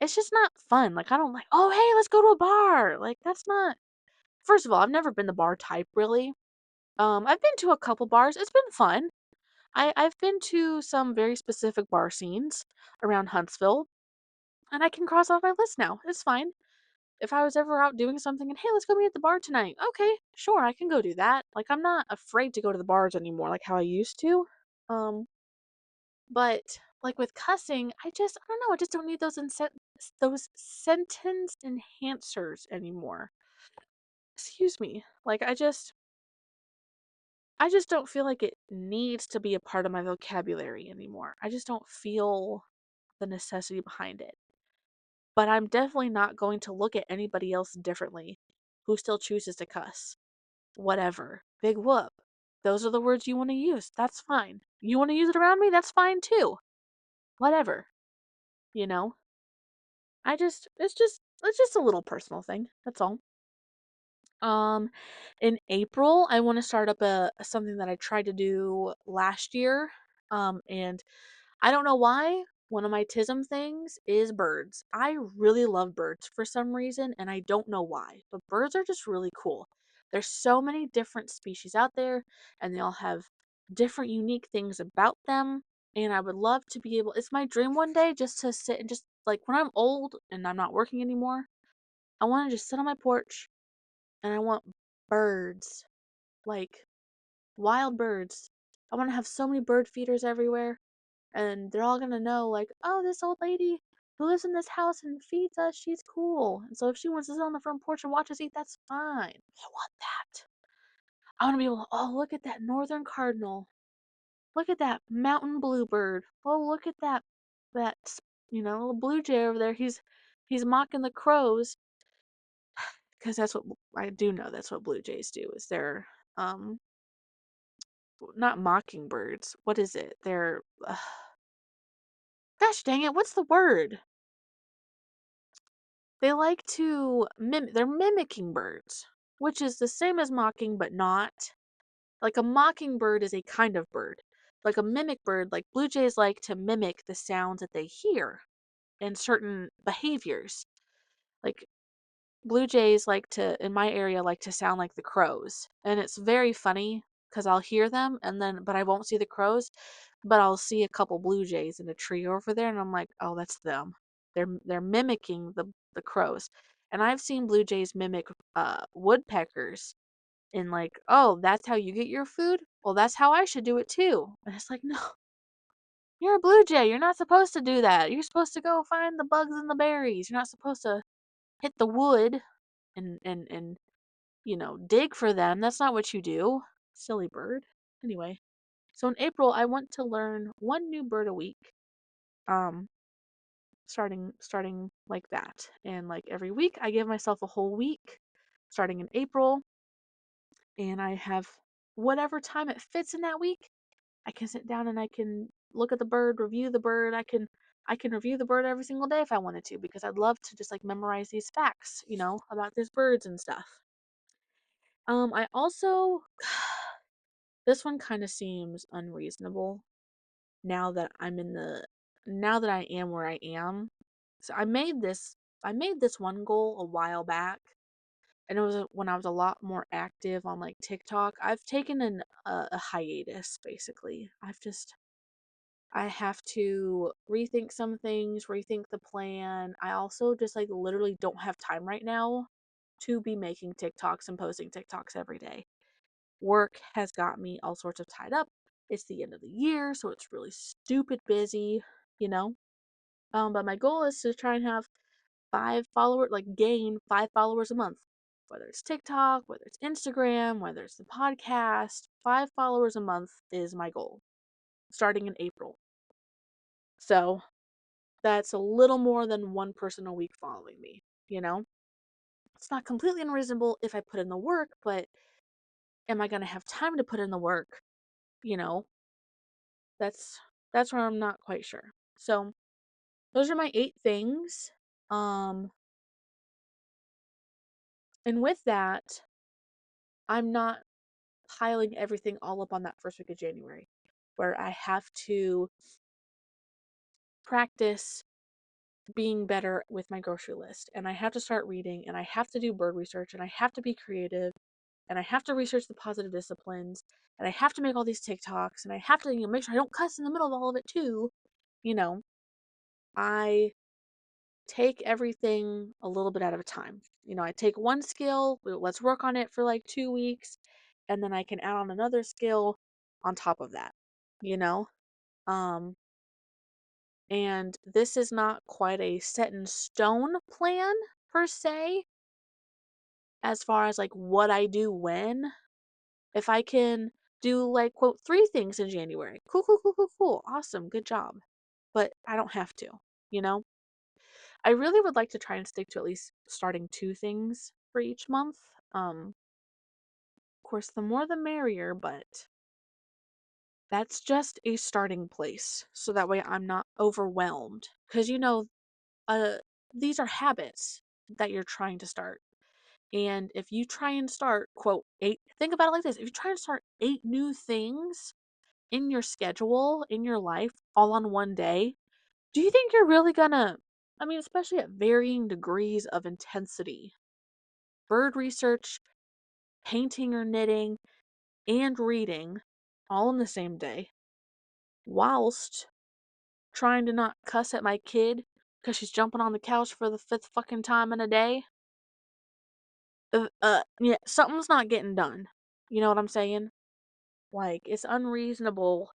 [SPEAKER 1] it's just not fun. Like I don't like, "Oh, hey, let's go to a bar." Like that's not First of all, I've never been the bar type really. I've been to a couple bars. It's been fun. I've been to some very specific bar scenes around Huntsville, and I can cross off my list now. It's fine. If I was ever out doing something and, hey, let's go meet at the bar tonight. Okay, sure, I can go do that. Like I'm not afraid to go to the bars anymore like how I used to. Um, but like with cussing, I don't know, I just don't need those sentence enhancers anymore. Excuse me. Like I just don't feel like it needs to be a part of my vocabulary anymore. I just don't feel the necessity behind it. But I'm definitely not going to look at anybody else differently who still chooses to cuss. Whatever. Big whoop. Those are the words you want to use. That's fine. You want to use it around me? That's fine too. Whatever. You know? It's just a little personal thing. That's all. Um, in April, I want to start up a something that I tried to do last year. And I don't know why. One of my TISM things is birds. I really love birds for some reason, and I don't know why. But birds are just really cool. There's so many different species out there, and they all have different unique things about them. And I would love to be able, it's my dream one day just to sit and just like when I'm old and I'm not working anymore, I want to just sit on my porch and I want birds, like wild birds. I want to have so many bird feeders everywhere, and they're all gonna know, like, oh, this old lady who lives in this house and feeds us, she's cool. And so if she wants to sit on the front porch and watch us eat, that's fine. I want that. I want to be able to, oh, look at that northern cardinal. Look at that mountain bluebird. Oh, look at that little blue jay over there. He's mocking the crows. because that's what I do know. That's what blue jays do. Is they're um not mockingbirds. What is it? They're gosh dang it. What's the word? They like to they're mimicking birds, which is the same as mocking but not. Like a mockingbird is a kind of bird. Like a mimic bird, like blue jays like to mimic the sounds that they hear and certain behaviors. Like blue jays like to, in my area, like to sound like the crows. And it's very funny because I'll hear them and then, but I won't see the crows, but I'll see a couple blue jays in a tree over there and I'm like, oh, that's them. They're mimicking the crows. And I've seen blue jays mimic woodpeckers and like, oh, that's how you get your food? Well, that's how I should do it too. And it's like, no, you're a blue jay. You're not supposed to do that. You're supposed to go find the bugs and the berries. You're not supposed to hit the wood and dig for them. That's not what you do. Silly bird. Anyway, so in April I want to learn one new bird a week. Um starting like that. And like every week I give myself a whole week starting in April and I have whatever time it fits in that week. I can sit down and I can look at the bird, review the bird. I can review the bird every single day if I wanted to because I'd love to just like memorize these facts, about these birds and stuff. I also this one kind of seems unreasonable now that now that I am where I am. So I made this one goal a while back and it was when I was a lot more active on like TikTok. I've taken a hiatus basically. I have to rethink some things, rethink the plan. I also just like literally don't have time right now to be making TikToks and posting TikToks every day. Work has got me all sorts of tied up. It's the end of the year, so it's really stupid busy, you know. But my goal is to try and have 5 followers, like gain 5 followers a month. Whether it's TikTok, whether it's Instagram, whether it's the podcast, 5 followers a month is my goal, starting in April. So that's a little more than one person a week following me, you know? It's not completely unreasonable if I put in the work, but am I going to have time to put in the work? You know, that's that's where I'm not quite sure. So, those are my 8 things. Um and with that, I'm not piling everything all up on that first week of January where I have to practice being better with my grocery list and I have to start reading and I have to do bird research and I have to be creative and I have to research the positive disciplines and I have to make all these TikToks and I have to make sure I don't cuss in the middle of all of it too. You know, I take everything a little bit at a time. I take one skill, let's work on it for like 2 weeks, and then I can add on another skill on top of that, you know? Um, and this is not quite a set in stone plan per se, as far as like what I do when. If I can do like quote 3 things in January, cool, cool, cool, cool, cool, awesome, good job. But I don't have to, you know? I really would like to try and stick to at least starting 2 things for each month. Of course, the more the merrier, but that's just a starting place. So that way I'm not overwhelmed. Because, uh, these are habits that you're trying to start. And if you try and start, quote, 8, think about it like this: if you try and start 8 new things in your schedule, in your life, all on one day, do you think you're really gonna, I mean, especially at varying degrees of intensity, bird research, painting or knitting, and reading all in the same day, whilst trying to not cuss at my kid because she's jumping on the couch for the 5th fucking time in a day? Yeah, something's not getting done. You know what I'm saying? Like, it's unreasonable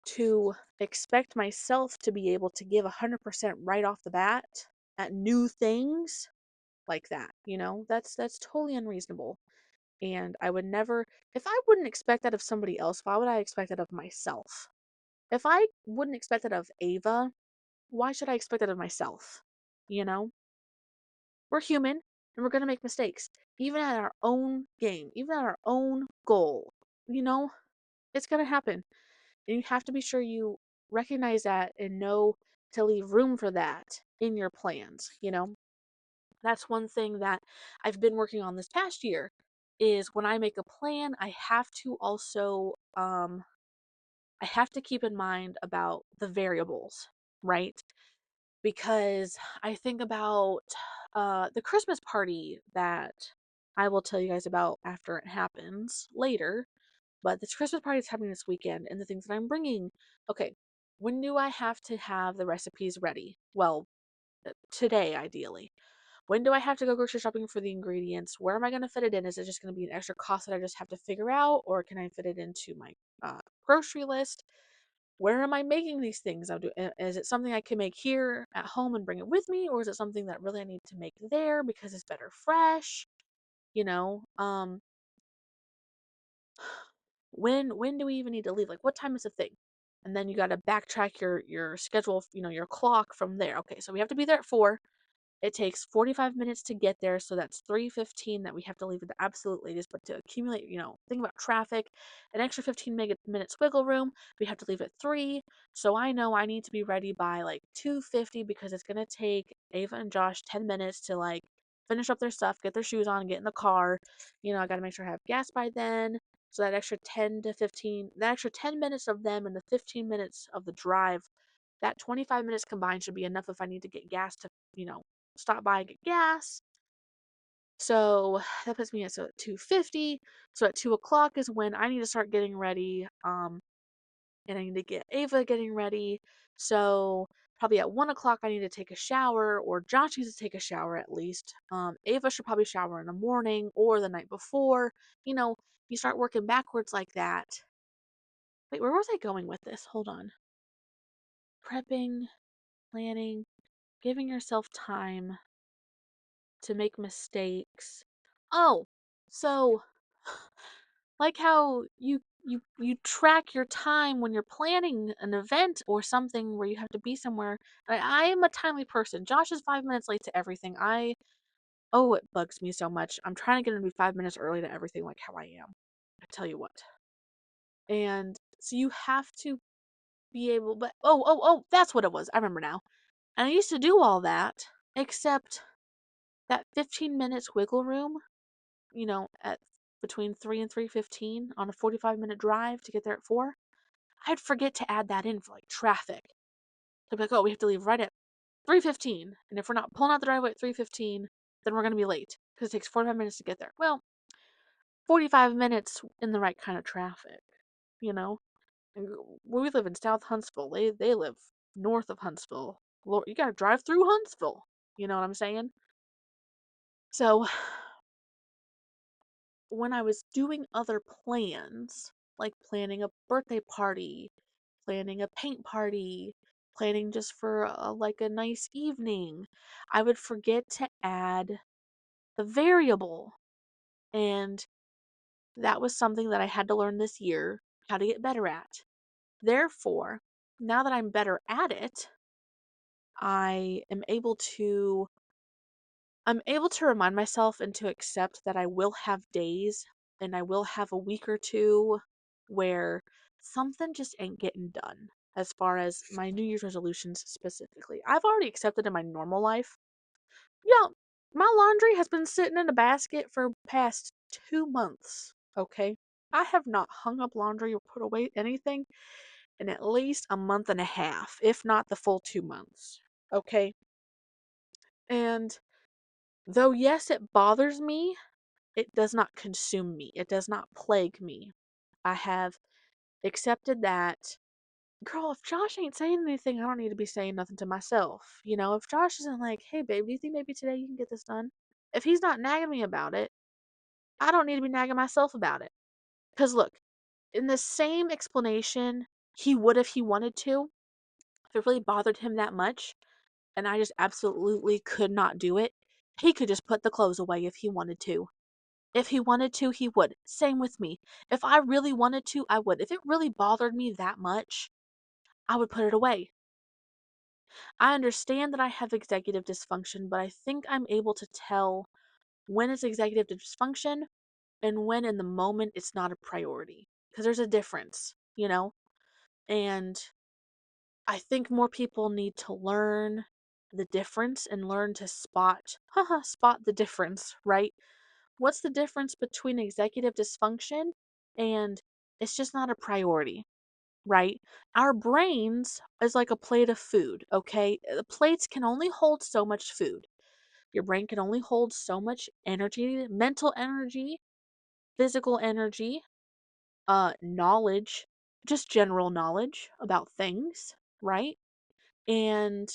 [SPEAKER 1] to expect myself to be able to give 100% right off the bat at new things like that, That's totally unreasonable. And I would never, if I wouldn't expect that of somebody else, why would I expect that of myself? If I wouldn't expect that of Ava, why should I expect that of myself? You know? We're human. and we're going to make mistakes, even at our own game, even at our own goal. You know, it's going to happen. And you have to be sure you recognize that and know to leave room for that in your plans. That's one thing that I've been working on this past year is when I make a plan, I have to keep in mind about the variables, right? Because I think about the Christmas party that I will tell you guys about after it happens later. But this Christmas party is happening this weekend, and the things that I'm bringing. Okay, when do I have to have the recipes ready? Well, today, ideally. When do I have to go grocery shopping for the ingredients? Where am I going to fit it in? Is it just going to be an extra cost that I just have to figure out, or can I fit it into my grocery list? Where am I making these things? Is it something I can make here at home and bring it with me, or is it something that really I need to make there because it's better fresh? You know, when do we even need to leave? Like, what time is the thing? And then you got to backtrack your schedule, your clock from there. Okay, so we have to be there at 4. It takes 45 minutes to get there, so that's 3:15 that we have to leave at the absolute latest. But to accumulate, think about traffic, an extra 15 minutes wiggle room, we have to leave at 3. So I know I need to be ready by like 2:50 because it's gonna take Ava and Josh 10 minutes to like finish up their stuff, get their shoes on, get in the car. I gotta make sure I have gas by then. So that extra 10 minutes of them and the 15 minutes of the drive, that 25 minutes combined should be enough if I need to get gas to, stop by and get gas. So that puts me at 2:50. So at 2 o'clock is when I need to start getting ready. And I need to get Ava getting ready. So probably at 1 o'clock I need to take a shower, or Josh needs to take a shower at least. Ava should probably shower in the morning or the night before. You know, you start working backwards like that. Wait, where was I going with this? Hold on. Prepping, planning, giving yourself time to make mistakes. Oh, so like how you track your time when you're planning an event or something where you have to be somewhere. I am a timely person. Josh is 5 minutes late to everything. It bugs me so much. I'm trying to get him to be 5 minutes early to everything like how I am. I tell you what. And so you have to be able, but that's what it was. I remember now. And I used to do all that, except that 15 minutes wiggle room, at between 3 and 3:15 on a 45-minute drive to get there at 4, I'd forget to add that in for like traffic. So I'd be like, oh, we have to leave right at 3:15. And if we're not pulling out the driveway at 3:15, then we're going to be late because it takes 45 minutes to get there. Well, 45 minutes in the right kind of traffic, you know? And we live in South Huntsville. They live north of Huntsville. Lord, you got to drive through Huntsville. You know what I'm saying? So when I was doing other plans, like planning a birthday party, planning a paint party, planning just for like a nice evening, I would forget to add the variable. And that was something that I had to learn this year how to get better at. Therefore, now that I'm better at it, I am able to I'm able to remind myself and to accept that I will have days and I will have a week or two where something just ain't getting done as far as my New Year's resolutions specifically. I've already accepted in my normal life. Yeah, my laundry has been sitting in a basket for past 2 months, okay? I have not hung up laundry or put away anything in at least a month and a half, if not the full 2 months, okay? And though, yes, it bothers me, it does not consume me. It does not plague me. I have accepted that, girl, if Josh ain't saying anything, I don't need to be saying nothing to myself. If Josh isn't like, hey, babe, do you think maybe today you can get this done? If he's not nagging me about it, I don't need to be nagging myself about it. Because look, in the same explanation he would if he wanted to, if it really bothered him that much, and I just absolutely could not do it, he could just put the clothes away if he wanted to. If he wanted to, he would. Same with me. If I really wanted to, I would. If it really bothered me that much, I would put it away. I understand that I have executive dysfunction, but I think I'm able to tell when it's executive dysfunction and when in the moment it's not a priority. Because there's a difference, you know? And I think more people need to learn the difference and learn to spot the difference, right? What's the difference between executive dysfunction and it's just not a priority, right? Our brains is like a plate of food, okay? The plates can only hold so much food. Your brain can only hold so much energy, mental energy, physical energy, knowledge, just general knowledge about things, right? And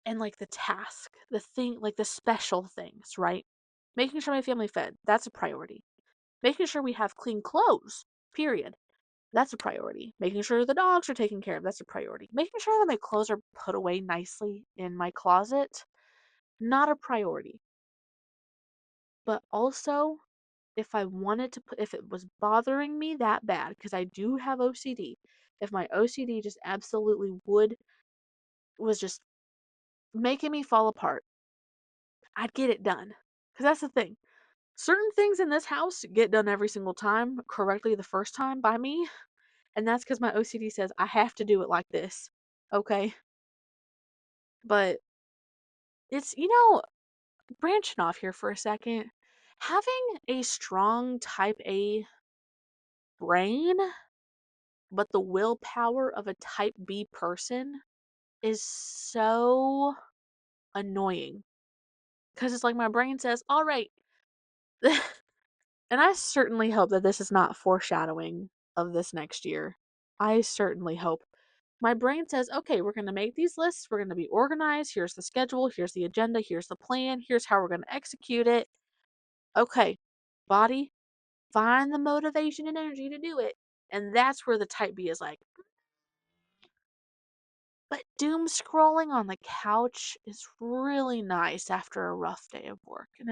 [SPEAKER 1] like the task, the thing, like the special things, right? Making sure my family fed, that's a priority. Making sure we have clean clothes, period. That's a priority. Making sure the dogs are taken care of, that's a priority. Making sure that my clothes are put away nicely in my closet, not a priority. But also, if I wanted to put, if it was bothering me that bad, because I do have OCD, if my OCD just absolutely was just making me fall apart, I'd get it done. Because that's the thing. Certain things in this house get done every single time correctly the first time by me, and that's because my OCD says I have to do it like this. Okay? But it's, branching off here for a second, having a strong type A brain, but the willpower of a type B person is so annoying. Because it's like my brain says, all right, and I certainly hope that this is not foreshadowing of this next year. I certainly hope. My brain says, okay, we're going to make these lists. We're going to be organized. Here's the schedule. Here's the agenda. Here's the plan. Here's how we're going to execute it. Okay, body, find the motivation and energy to do it. And that's where the type B is like, but doom scrolling on the couch is really nice after a rough day of work. And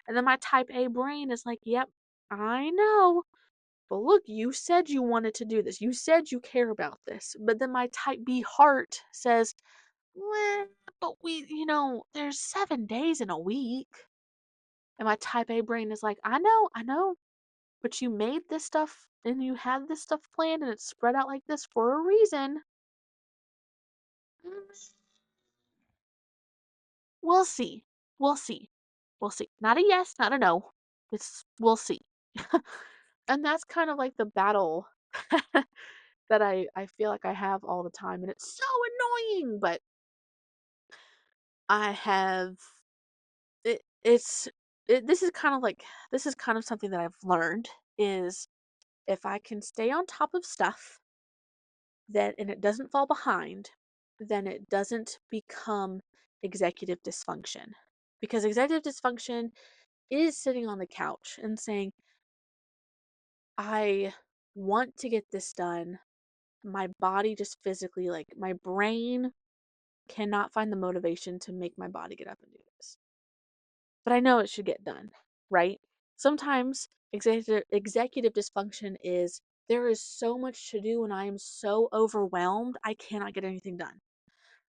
[SPEAKER 1] then my type A brain is like, yep, I know. But look, you said you wanted to do this. You said you care about this. But then my type B heart says, well, but there's 7 days in a week. And my type A brain is like, I know, but you made this stuff and you had this stuff planned and it's spread out like this for a reason. Mm, we'll see. We'll see. We'll see. Not a yes, not a no. It's we'll see. And that's kind of like the battle that I feel like I have all the time and it's so annoying, but I have it it's it, this is kind of something that I've learned is if I can stay on top of stuff that and it doesn't fall behind, then it doesn't become executive dysfunction. Because executive dysfunction is sitting on the couch and saying, I want to get this done. My body just physically, like my brain cannot find the motivation to make my body get up and do this. But I know it should get done, right? Sometimes executive dysfunction is there is so much to do and I am so overwhelmed, I cannot get anything done.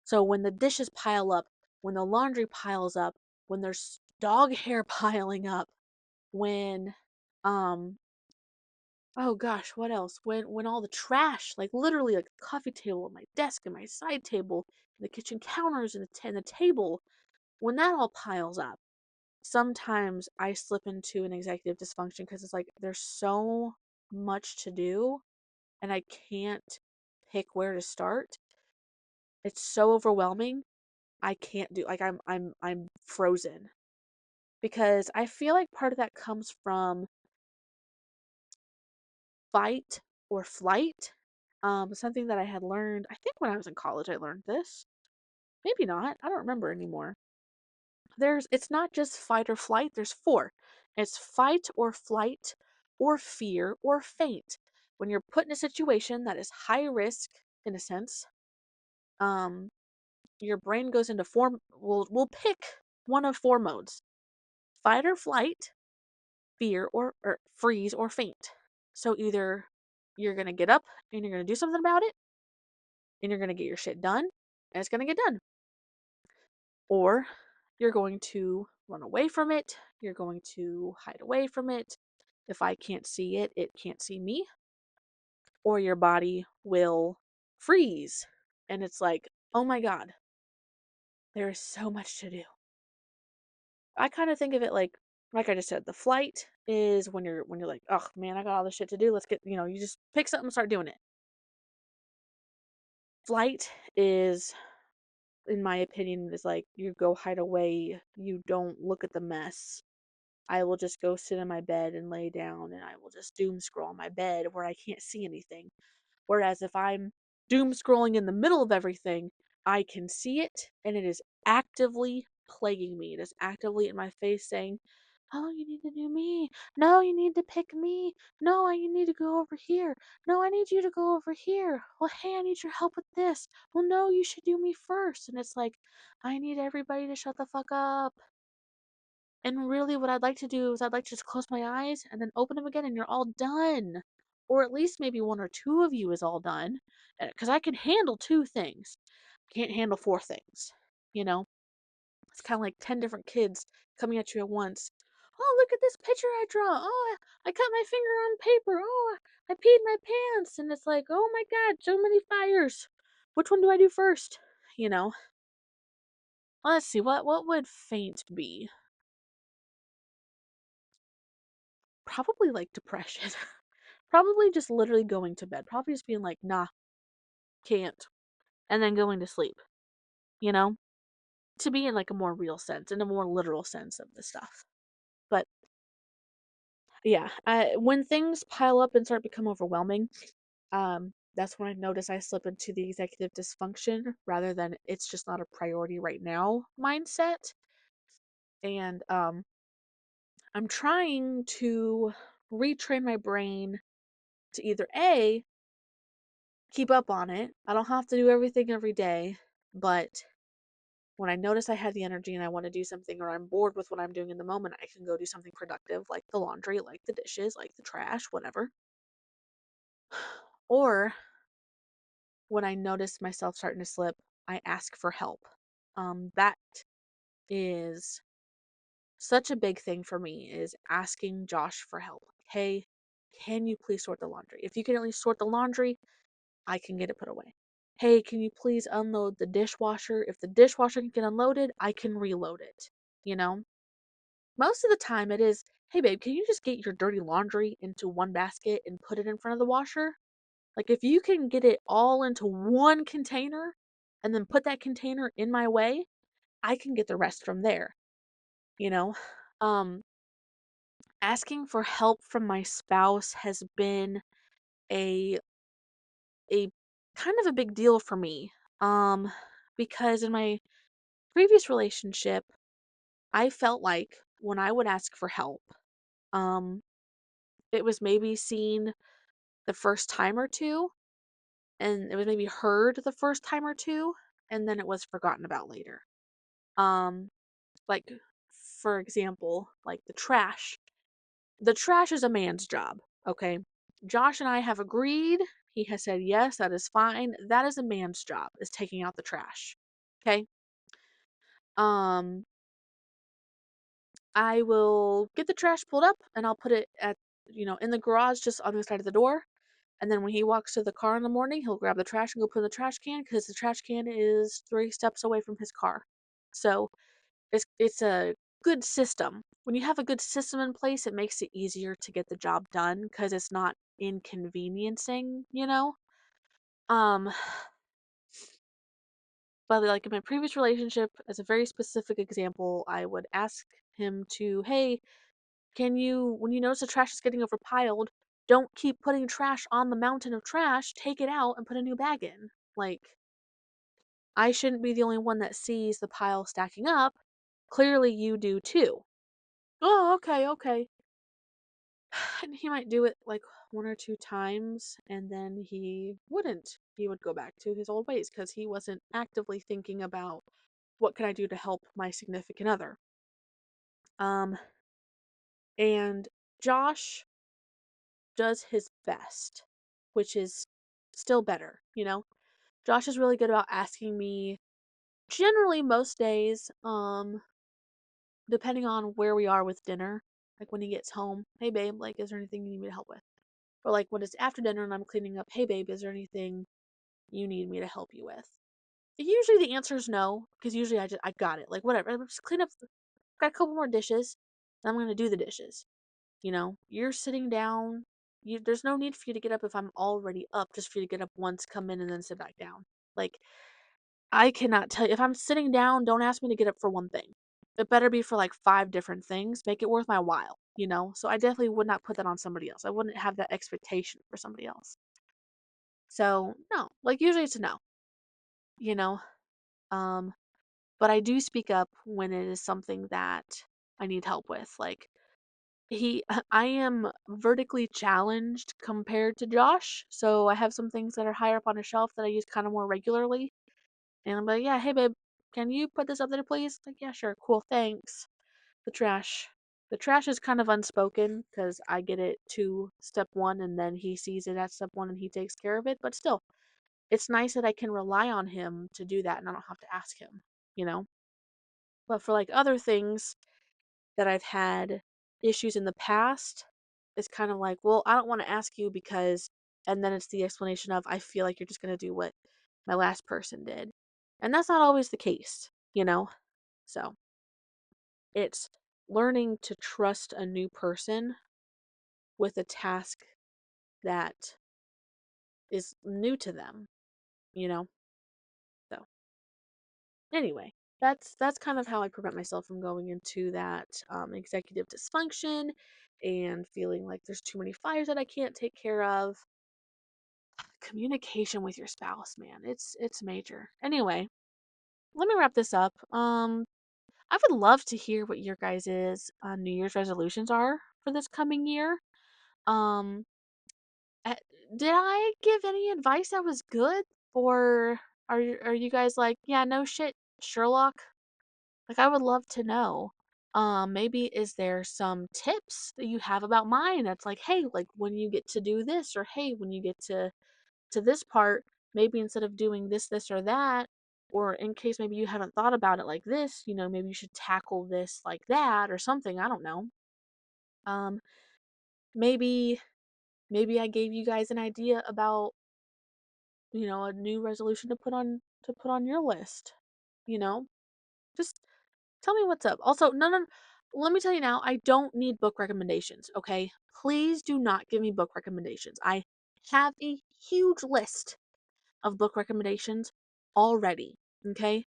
[SPEAKER 1] So when the dishes pile up, when the laundry piles up, when there's dog hair piling up, when um oh gosh, what else? When all the trash, like literally like the coffee table and my desk and my side table and the kitchen counters and and the table, when that all piles up, sometimes I slip into an executive dysfunction because it's like there's so much to do and I can't pick where to start. It's so overwhelming. I can't do like I'm frozen because I feel like part of that comes from fight or flight. Something that I had learned, I think when I was in college I learned this. Maybe not. I don't remember anymore. It's not just fight or flight, there's four. It's fight or flight or fear or faint. When you're put in a situation that is high risk in a sense, um your brain goes into form we'll pick one of four modes. Fight or flight, fear or freeze or faint. So either you're going to get up and you're going to do something about it and you're going to get your shit done and it's going to get done. Or You're going to run away from it. You're going to hide away from it. If I can't see it, it can't see me. Or your body will freeze. And it's like, oh my God, there is so much to do. I kind of think of it like I just said, the flight is when you're like, oh man, I got all this shit to do. Let's get, you just pick something and start doing it. Flight is, in my opinion, is like you go hide away, you don't look at the mess. I will just go sit in my bed and lay down and I will just doom scroll on my bed where I can't see anything. Whereas if I'm doom scrolling in the middle of everything, I can see it and it is actively plaguing me. It is actively in my face saying, oh, you need to do me. No, you need to pick me. No, you need to go over here. No, I need you to go over here. Well, hey, I need your help with this. Well, no, you should do me first. And it's like, I need everybody to shut the fuck up. And really, what I'd like to do is I'd like to just close my eyes and then open them again, and you're all done. Or at least maybe one or two of you is all done. Because I can handle two things. I can't handle four things. You know? It's kind of like 10 different kids coming at you at once. Oh, look at this picture I draw. Oh, I cut my finger on paper. Oh, I peed my pants. And it's like, oh my God, so many fires. Which one do I do first? You know? Let's see, what would faint be? Probably like depression. Probably just literally going to bed. Probably just being like, nah, can't. And then going to sleep, you know? To be in like a more real sense, in a more literal sense of the stuff. But yeah, when things pile up and start become overwhelming, that's when I notice I slip into the executive dysfunction rather than it's just not a priority right now mindset. And I'm trying to retrain my brain to either A, keep up on it. I don't have to do everything every day, but when I notice I have the energy and I want to do something or I'm bored with what I'm doing in the moment, I can go do something productive like the laundry, like the dishes, like the trash, whatever. Or when I notice myself starting to slip, I ask for help. That is such a big thing for me is asking Josh for help. Hey, can you please sort the laundry? If you can at least sort the laundry, I can get it put away. Hey, can you please unload the dishwasher? If the dishwasher can get unloaded, I can reload it. You know? Most of the time it is, hey babe, can you just get your dirty laundry into one basket and put it in front of the washer? Like if you can get it all into one container and then put that container in my way, I can get the rest from there, you know? Um Asking for help from my spouse has been a a kind of a big deal for me. Um because in my previous relationship, I felt like when I would ask for help, um it was maybe seen the first time or two, and it was maybe heard the first time or two, and then it was forgotten about later. Um, like for example, like the trash. The trash is a man's job, okay? Josh and I have agreed. He has said yes, that is fine. That is a man's job, is taking out the trash. Okay? Um, I will get the trash pulled up and I'll put it at in the garage just on the side of the door. And then when he walks to the car in the morning, he'll grab the trash and go put in the trash can because the trash can is 3 steps away from his car. So it's a good system. When you have a good system in place, it makes it easier to get the job done because it's not inconveniencing, you know? Um, but like in my previous relationship, as a very specific example, I would ask him to, hey, can you, when you notice the trash is getting overpiled, don't keep putting trash on the mountain of trash, take it out and put a new bag in. Like, I shouldn't be the only one that sees the pile stacking up. Clearly, you do too. Oh, okay, okay. And he might do it like one or two times, and then he wouldn't. He would go back to his old ways because he wasn't actively thinking about what can I do to help my significant other. Um, and Josh does his best, which is still better, you know? Josh is really good about asking me generally most days, depending on where we are with dinner, like when he gets home, hey babe, like, is there anything you need me to help with? Or like when it's after dinner and I'm cleaning up, hey babe, is there anything you need me to help you with? Usually the answer is no, because usually I got it. Like whatever, I'm just clean up. Got a couple more dishes, and I'm gonna do the dishes. You're sitting down. There's no need for you to get up if I'm already up. Just for you to get up once, come in, and then sit back down. Like I cannot tell you if I'm sitting down. Don't ask me to get up for one thing. It better be for like five different things. Make it worth my while. So I definitely would not put that on somebody else. I wouldn't have that expectation for somebody else. So no, like usually it's a no. You know, um, but I do speak up when it is something that I need help with. Like I am vertically challenged compared to Josh, so I have some things that are higher up on a shelf that I use kind of more regularly. And I'm like, yeah, hey babe, can you put this up there, please? Like, yeah, sure, cool, thanks. The trash. The trash is kind of unspoken because I get it to step one and then he sees it at step one and he takes care of it. But still, it's nice that I can rely on him to do that and I don't have to ask him, you know? But for like other things that I've had issues in the past, it's kind of like, well, I don't want to ask you because, and then it's the explanation of, I feel like you're just going to do what my last person did. And that's not always the case, you know? So it's learning to trust a new person with a task that is new to them, you know? So anyway, that's kind of how I prevent myself from going into that executive dysfunction and feeling like there's too many fires that I can't take care of. Communication with your spouse, man, it's major. Anyway, let me wrap this up. I would love to hear what your guys' New Year's resolutions are for this coming year. Um, uh, did I give any advice that was good, or are you guys like, yeah, no shit, Sherlock? Like, I would love to know. Maybe is there some tips that you have about mine that's like, hey, like when you get to do this, or hey, when you get to this part, maybe instead of doing this, or that, or in case maybe you haven't thought about it like this, maybe you should tackle this like that or something. I don't know. Um, maybe maybe I gave you guys an idea about, a new resolution to put on your list. You know? Just tell me what's up. Also, no, no, let me tell you now, I don't need book recommendations, okay? Please do not give me book recommendations. I have a huge list of book recommendations already, okay?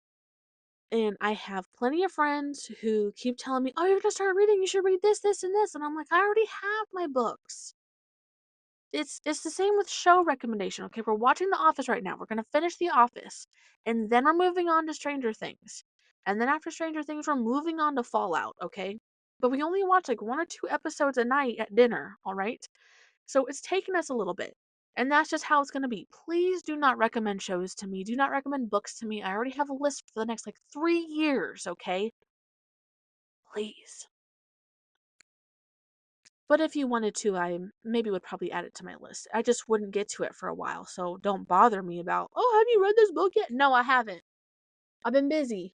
[SPEAKER 1] And I have plenty of friends who keep telling me, "Oh, you're gonna start reading. You should read this, this, and this." And I'm like, I already have my books. It's the same with show recommendation. Okay, we're watching The Office right now. We're gonna finish The Office, and then we're moving on to Stranger Things, and then after Stranger Things, we're moving on to Fallout. Okay, but we only watch like one or two episodes a night at dinner. All right, so it's taken us a little bit, and that's just how it's gonna be. Please do not recommend shows to me. Do not recommend books to me. I already have a list for the next like 3 years. Okay, please. But if you wanted to, I maybe would probably add it to my list. I just wouldn't get to it for a while, so don't bother me about, oh, have you read this book yet? No, I haven't. I've been busy.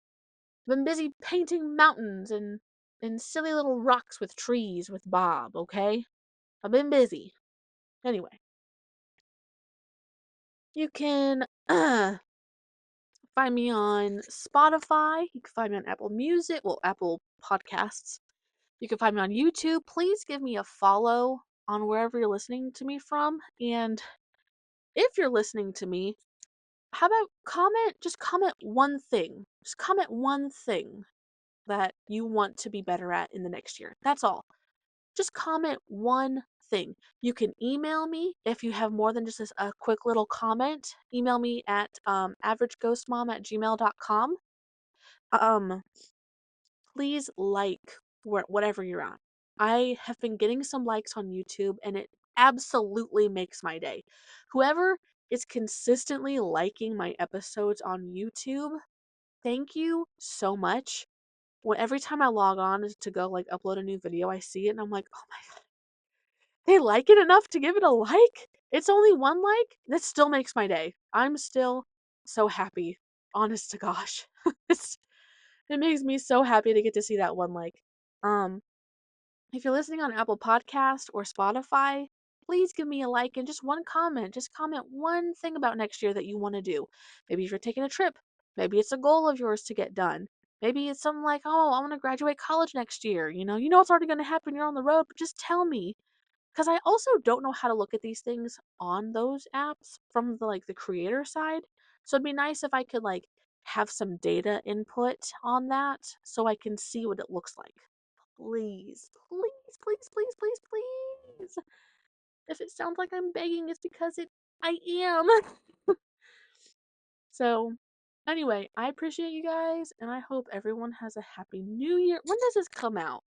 [SPEAKER 1] I've been busy painting mountains and silly little rocks with trees with Bob, okay? I've been busy. Anyway, you can find me on Spotify. You can find me on Apple Music, well, Apple Podcasts. You can find me on YouTube. Please give me a follow on wherever you're listening to me from. And if you're listening to me, how about just comment one thing. Just comment one thing that you want to be better at in the next year. That's all. Just comment one thing. You can email me if you have more than just a quick little comment. Email me at averageghostmom@gmail.com. Um, please like whatever you're on. I have been getting some likes on YouTube and it absolutely makes my day. Whoever is consistently liking my episodes on YouTube, thank you so much. Every time I log on to go like upload a new video, I see it and I'm like, oh my god, they like it enough to give it a like? It's only one like? That still makes my day. I'm still so happy. Honest to gosh. it's It makes me so happy to get to see that one like. Um, if you're listening on Apple Podcast or Spotify, please give me a like and just one comment. Just comment one thing about next year that you want to do. Maybe if you're taking a trip, maybe it's a goal of yours to get done. Maybe it's something like, oh, I want to graduate college next year. You know it's already going to happen. You're on the road, but just tell me. Because I also don't know how to look at these things on those apps from the creator side. So it'd be nice if I could like have some data input on that so I can see what it looks like. Please, please, please, please, please, please. If it sounds like I'm begging, it's because I am. So, anyway, I appreciate you guys, and I hope everyone has a happy new year. When does this come out?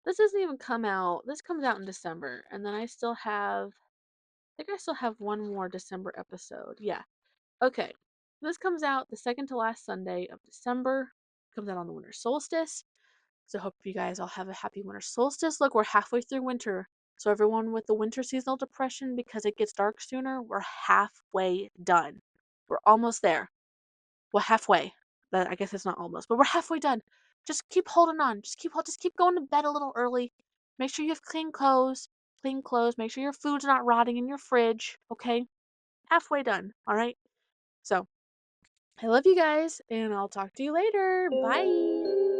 [SPEAKER 1] This doesn't even come out. This comes out in December, and then I think I still have one more December episode. Yeah. Okay. This comes out the second to last Sunday of December. Comes out on the winter solstice. So hope you guys all have a happy winter solstice. Look, we're halfway through winter. So everyone with the winter seasonal depression because it gets dark sooner, we're halfway done. We're almost there. Well, halfway. But I guess it's not almost, but we're halfway done. Just keep holding on. Just keep going to bed a little early. Make sure you have clean clothes. Clean clothes. Make sure your food's not rotting in your fridge. Okay? Halfway done. All right? So, I love you guys, and I'll talk to you later. Bye.